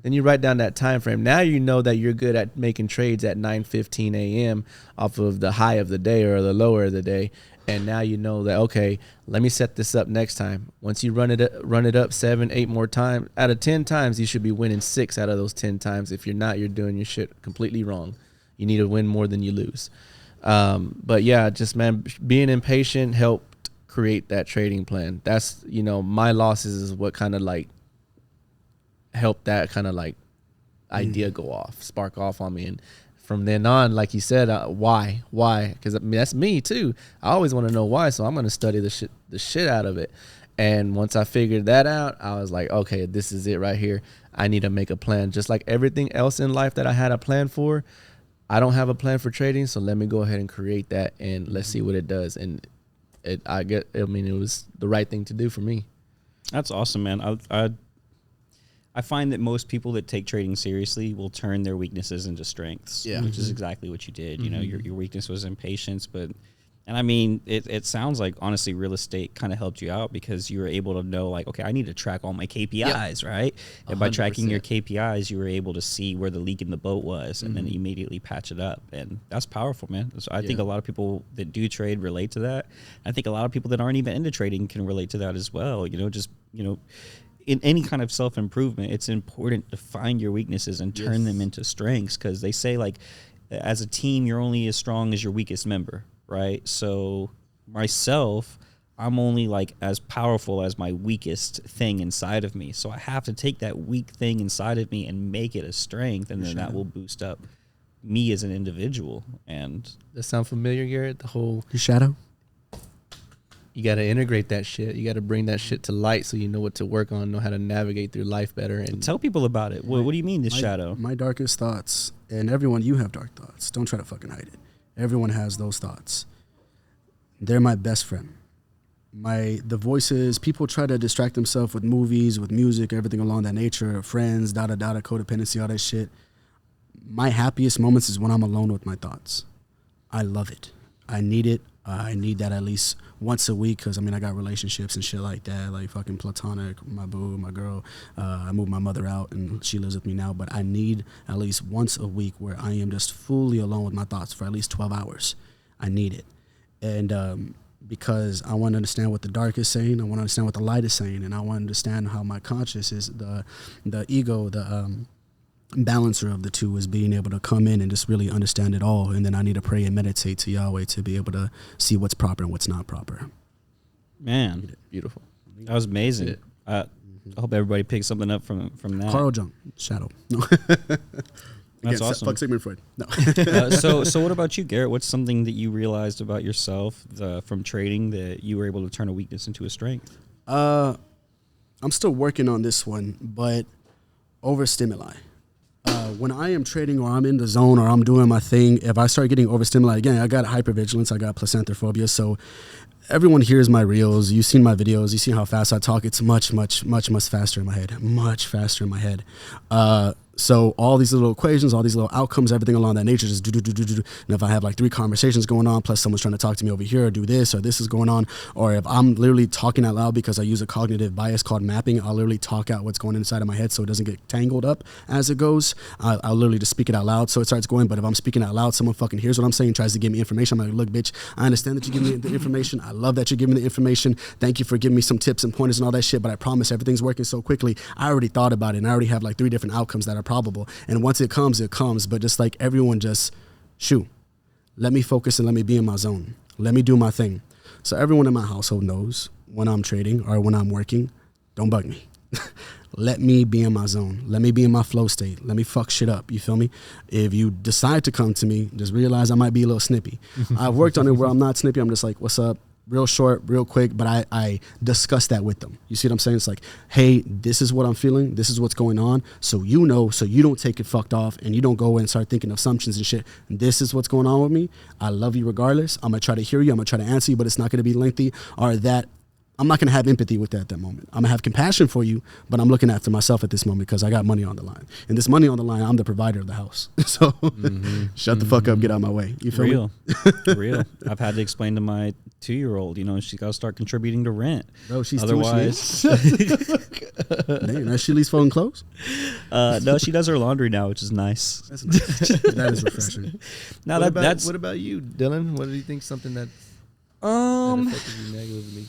Speaker 2: Then you write down that time frame. Now you know that you're good at making trades at 9:15 a.m. off of the high of the day or the lower of the day. And now you know that, okay, let me set this up next time. Once you run it up 7, 8 more times, out of 10 times, you should be winning 6 out of those 10 times. If you're not, you're doing your shit completely wrong. You need to win more than you lose. But yeah, just man, being impatient helped create that trading plan. That's, my losses is what kind of like helped that kind of like idea spark off on me. And from then on, like you said, why? Because that's me too. I always want to know why, so I'm going to study the shit out of it. And once I figured that out, I was like, okay, this is it right here. I need to make a plan. Just like everything else in life that I had a plan for, I don't have a plan for trading, so let me go ahead and create that, and let's see what it does. And it was the right thing to do for me.
Speaker 1: That's awesome, man. I find that most people that take trading seriously will turn their weaknesses into strengths, which is exactly what you did. You know, your weakness was impatience, and I mean, it sounds like, honestly, real estate kind of helped you out because you were able to know, like, okay, I need to track all my KPIs, right? And 100%. By tracking your KPIs, you were able to see where the leak in the boat was and then immediately patch it up. And that's powerful, man. So I think a lot of people that do trade relate to that. I think a lot of people that aren't even into trading can relate to that as well. You know, just, you know, in any kind of self-improvement, it's important to find your weaknesses and turn them into strengths, because they say, like, as a team, you're only as strong as your weakest member, right? So myself, I'm only like as powerful as my weakest thing inside of me. So I have to take that weak thing inside of me and make it a strength, and then that will boost up me as an individual. And
Speaker 2: does that sound familiar, Garrett? The whole
Speaker 3: your shadow?
Speaker 2: You got to integrate that shit. You got to bring that shit to light so you know what to work on, know how to navigate through life better. And
Speaker 1: tell people about it. What do you mean, shadow?
Speaker 3: My darkest thoughts, and everyone, you have dark thoughts. Don't try to fucking hide it. Everyone has those thoughts. They're my best friend. The voices, people try to distract themselves with movies, with music, everything along that nature, friends, codependency, all that shit. My happiest moments is when I'm alone with my thoughts. I love it. I need it. I need that at least once a week, because, I mean, I got relationships and shit like that, like fucking platonic, my boo, my girl. I moved my mother out, and she lives with me now, but I need at least once a week where I am just fully alone with my thoughts for at least 12 hours. I need it. And because I want to understand what the dark is saying, I want to understand what the light is saying, and I want to understand how my conscious is, the ego, the balancer of the two is being able to come in and just really understand it all. And then I need to pray and meditate to Yahweh to be able to see what's proper and what's not proper.
Speaker 1: Man,
Speaker 2: beautiful.
Speaker 1: That was amazing. I hope everybody picks something up from that.
Speaker 3: Carl Jung, shadow. No.
Speaker 1: That's awesome.
Speaker 3: Fuck Sigmund Freud. No.
Speaker 1: So what about you, Garrett? What's something that you realized about yourself from trading that you were able to turn a weakness into a strength?
Speaker 3: I'm still working on this one, but overstimuli. When I am trading or I'm in the zone or I'm doing my thing, if I start getting overstimulated, again, I got hypervigilance, I got placentophobia, so everyone hears my reels, you've seen my videos, you see how fast I talk. It's much, much, much, much faster in my head, much faster in my head. So all these little equations, all these little outcomes, everything along that nature, just do. And if I have like 3 conversations going on, plus someone's trying to talk to me over here, or do this, or this is going on, or if I'm literally talking out loud because I use a cognitive bias called mapping, I'll literally talk out what's going inside of my head so it doesn't get tangled up as it goes. I'll literally just speak it out loud so it starts going. But if I'm speaking out loud, someone fucking hears what I'm saying, tries to give me information. I'm like, look, bitch, I understand that you give me the information. I love that you're giving me the information. Thank you for giving me some tips and pointers and all that shit. But I promise everything's working so quickly. I already thought about it, and I already have like 3 different outcomes that are probable. And once it comes, it comes. But just like everyone just, let me focus and let me be in my zone. Let me do my thing. So everyone in my household knows when I'm trading or when I'm working, don't bug me. Let me be in my zone. Let me be in my flow state. Let me fuck shit up. You feel me? If you decide to come to me, just realize I might be a little snippy. I've worked on it where I'm not snippy. I'm just like, what's up? Real short, real quick, but I discuss that with them. You see what I'm saying? It's like, hey, this is what I'm feeling. This is what's going on. So you know, so you don't take it fucked off and you don't go and start thinking assumptions and shit. This is what's going on with me. I love you regardless. I'm going to try to hear you. I'm going to try to answer you, but it's not going to be lengthy or that. I'm not going to have empathy with that at that moment. I'm going to have compassion for you, but I'm looking after myself at this moment because I got money on the line. And this money on the line, I'm the provider of the house. So shut the fuck up, get out of my way. You feel me?
Speaker 1: Real. I've had to explain to my 2-year-old, she's got to start contributing to rent.
Speaker 3: Bro, she's
Speaker 1: otherwise.
Speaker 3: Damn, does she leave folding clothes?
Speaker 1: No, she does her laundry now, which is nice.
Speaker 3: That's nice. That is refreshing.
Speaker 2: Now what about you, Dylan? What do you think something that affected you negatively?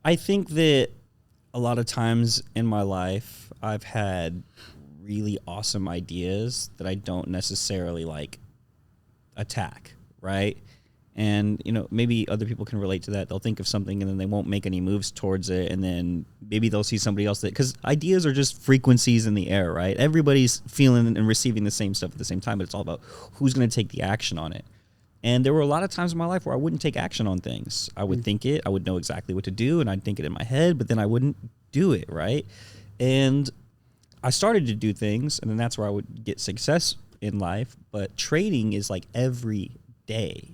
Speaker 1: I think that a lot of times in my life, I've had really awesome ideas that I don't necessarily like attack, right? And, maybe other people can relate to that. They'll think of something and then they won't make any moves towards it. And then maybe they'll see somebody else because ideas are just frequencies in the air, right? Everybody's feeling and receiving the same stuff at the same time, but it's all about who's going to take the action on it. And there were a lot of times in my life where I wouldn't take action on things. I would think it, I would know exactly what to do, and I'd think it in my head, but then I wouldn't do it, right? And I started to do things, and then that's where I would get success in life, but trading is like every day.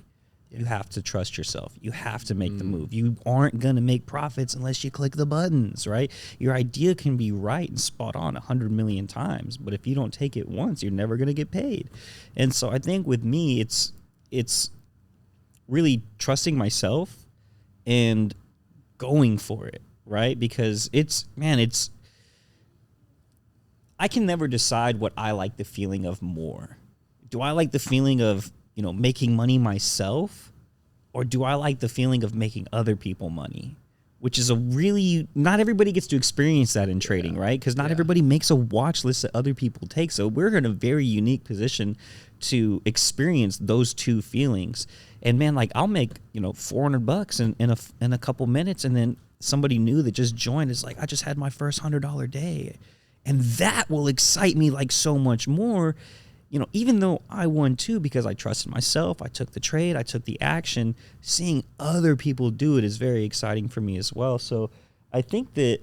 Speaker 1: You have to trust yourself. You have to make the move. You aren't going to make profits unless you click the buttons, right? Your idea can be right and spot on 100 million times, but if you don't take it once, you're never going to get paid. And so I think with me, it's really trusting myself and going for it, right? Because I can never decide what I like the feeling of more. Do I like the feeling of, making money myself, or do I like the feeling of making other people money? Which is not everybody gets to experience that in trading, right? Because not everybody makes a watch list that other people take. So we're in a very unique position to experience those two feelings. And man, like I'll make, $400 in a couple minutes, and then somebody new that just joined is like, I just had my first $100 day. And that will excite me like so much more. Even though I won too, because I trusted myself, I took the trade, I took the action, seeing other people do it is very exciting for me as well. So I think that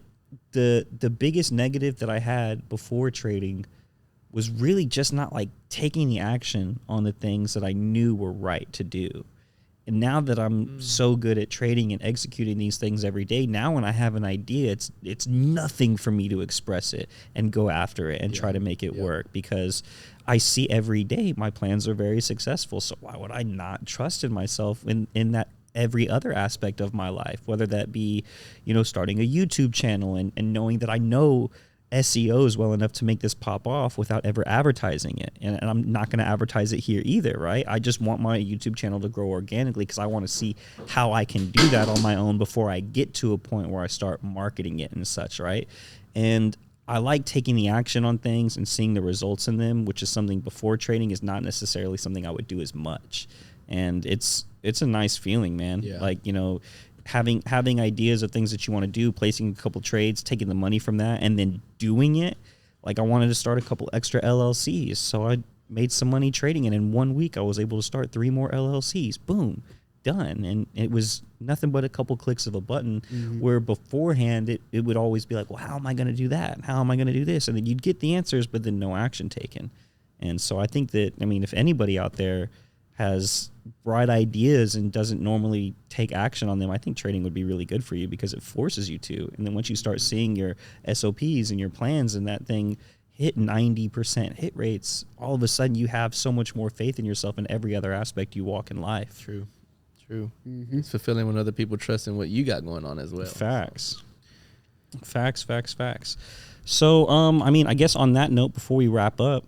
Speaker 1: the biggest negative that I had before trading was really just not like taking the action on the things that I knew were right to do. And now that I'm so good at trading and executing these things every day, now when I have an idea, it's nothing for me to express it and go after it and try to make it work, because I see every day my plans are very successful. So why would I not trust in myself in that every other aspect of my life, whether that be, starting a YouTube channel and knowing that I know SEO is well enough to make this pop off without ever advertising it. And I'm not going to advertise it here either, right? I just want my YouTube channel to grow organically because I want to see how I can do that on my own before I get to a point where I start marketing it and such, right? And I like taking the action on things and seeing the results in them, which is something before trading is not necessarily something I would do as much. And it's a nice feeling, man. Yeah. Like, having ideas of things that you want to do, placing a couple trades, taking the money from that, and then doing it. Like I wanted to start a couple extra LLCs, so I made some money trading, and in 1 week I was able to start 3 more LLCs. Boom, done. And it was nothing but a couple clicks of a button, where beforehand it would always be like, well, how am I going to do that? How am I going to do this? And then you'd get the answers, but then no action taken. And so I think that, if anybody out there has bright ideas and doesn't normally take action on them, I think trading would be really good for you because it forces you to. And then once you start seeing your SOPs and your plans and that thing hit 90% hit rates, all of a sudden you have so much more faith in yourself in every other aspect you walk in life.
Speaker 2: True. It's fulfilling when other people trust in what you got going on as well.
Speaker 1: Facts. So, I guess on that note, before we wrap up,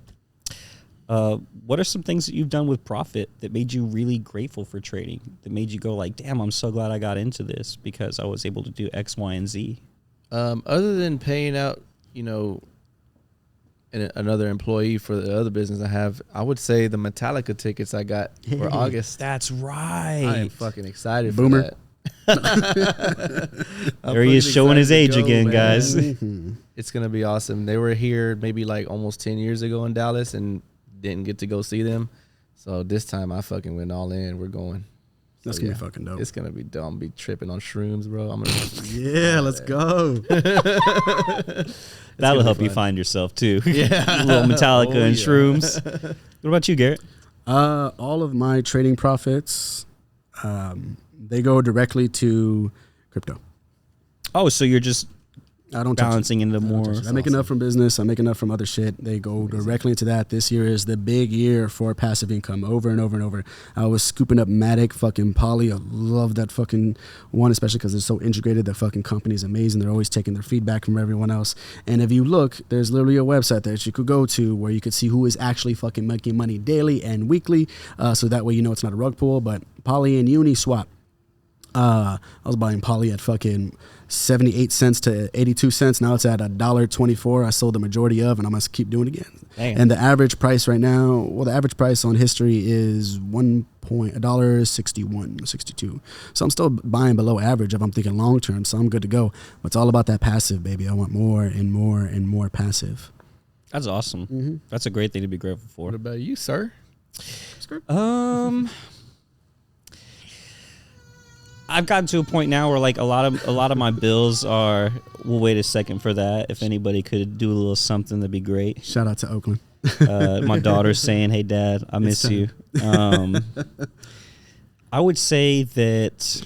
Speaker 1: what are some things that you've done with profit that made you really grateful for trading, that made you go like, damn, I'm so glad I got into this because I was able to do X, Y, and Z?
Speaker 2: Other than paying out, another employee for the other business I have, I would say the Metallica tickets I got for August.
Speaker 1: That's right.
Speaker 2: I am fucking excited
Speaker 3: Boomer.
Speaker 2: for that.
Speaker 1: There he is showing his age again, man. Guys.
Speaker 2: It's going to be awesome. They were here maybe like almost 10 years ago in Dallas and didn't get to go see them. So this time I fucking went all in. We're going.
Speaker 3: That's going to be fucking dope.
Speaker 2: It's going to be dumb. Be tripping on shrooms, bro.
Speaker 3: Let's go.
Speaker 1: That'll help you find yourself too. Yeah. A little Metallica and shrooms. What about you, Garrett?
Speaker 3: All of my trading profits, they go directly to crypto.
Speaker 1: Oh, so you're just
Speaker 3: I don't
Speaker 1: balancing into more.
Speaker 3: I make enough from business. I make enough from other shit. They go directly into that. This year is the big year for passive income over and over and over. I was scooping up Matic, fucking Poly. I love that fucking one, especially because they're so integrated. The fucking company is amazing. They're always taking their feedback from everyone else. And if you look, there's literally a website that you could go to where you could see who is actually fucking making money daily and weekly. So that way you know it's not a rug pull. But Poly and Uniswap. I was buying Poly at fucking 78 cents to 82 cents. Now it's at $1.24. I sold the majority of, and I'm going to keep doing it again. Damn. And the average price right now, the average price on history is $1.61, 62. So I'm still buying below average if I'm thinking long term. So I'm good to go. But it's all about that passive, baby. I want more and more and more passive.
Speaker 1: That's awesome. Mm-hmm. That's a great thing to be grateful for.
Speaker 2: What about you, sir?
Speaker 1: I've gotten to a point now where like a lot of my bills are. We'll wait a second for that. If anybody could do a little something, that'd be great.
Speaker 3: Shout out to Oakland.
Speaker 1: My daughter's saying, "Hey, Dad, I miss you." I would say that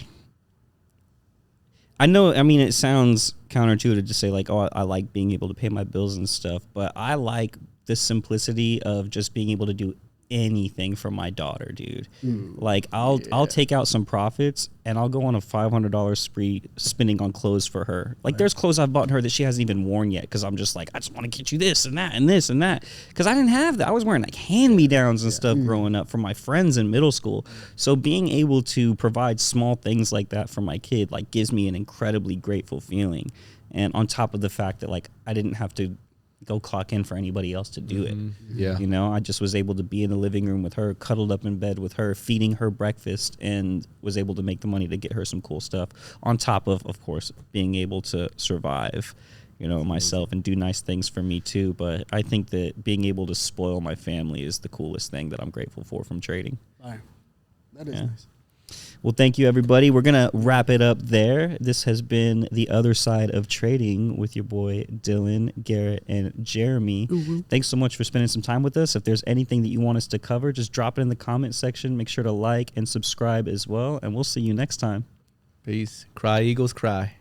Speaker 1: I know. I mean, it sounds counterintuitive to say like, "Oh, I like being able to pay my bills and stuff," but I like the simplicity of just being able to do anything for my daughter, dude. Like I'll take out some profits and I'll go on a $500 spree spending on clothes for her. Like there's clothes I've bought her that she hasn't even worn yet because I'm just like, I just want to get you this and that and this and that, because I didn't have that. I was wearing like hand-me-downs and stuff growing up from my friends in middle school. So being able to provide small things like that for my kid like gives me an incredibly grateful feeling. And on top of the fact that like I didn't have to go clock in for anybody else to do it.
Speaker 2: Yeah.
Speaker 1: You know, I just was able to be in the living room with her, cuddled up in bed with her, feeding her breakfast, and was able to make the money to get her some cool stuff on top of course, being able to survive, you know, myself and do nice things for me too. But I think that being able to spoil my family is the coolest thing that I'm grateful for from trading.
Speaker 3: Fire. That is nice.
Speaker 1: Well, thank you, everybody. We're going to wrap it up there. This has been The Other Side of Trading with your boy, Dylan, Garrett, and Jeremy. Thanks so much for spending some time with us. If there's anything that you want us to cover, just drop it in the comment section. Make sure to like and subscribe as well, and we'll see you next time.
Speaker 2: Peace. Cry, Eagles, cry.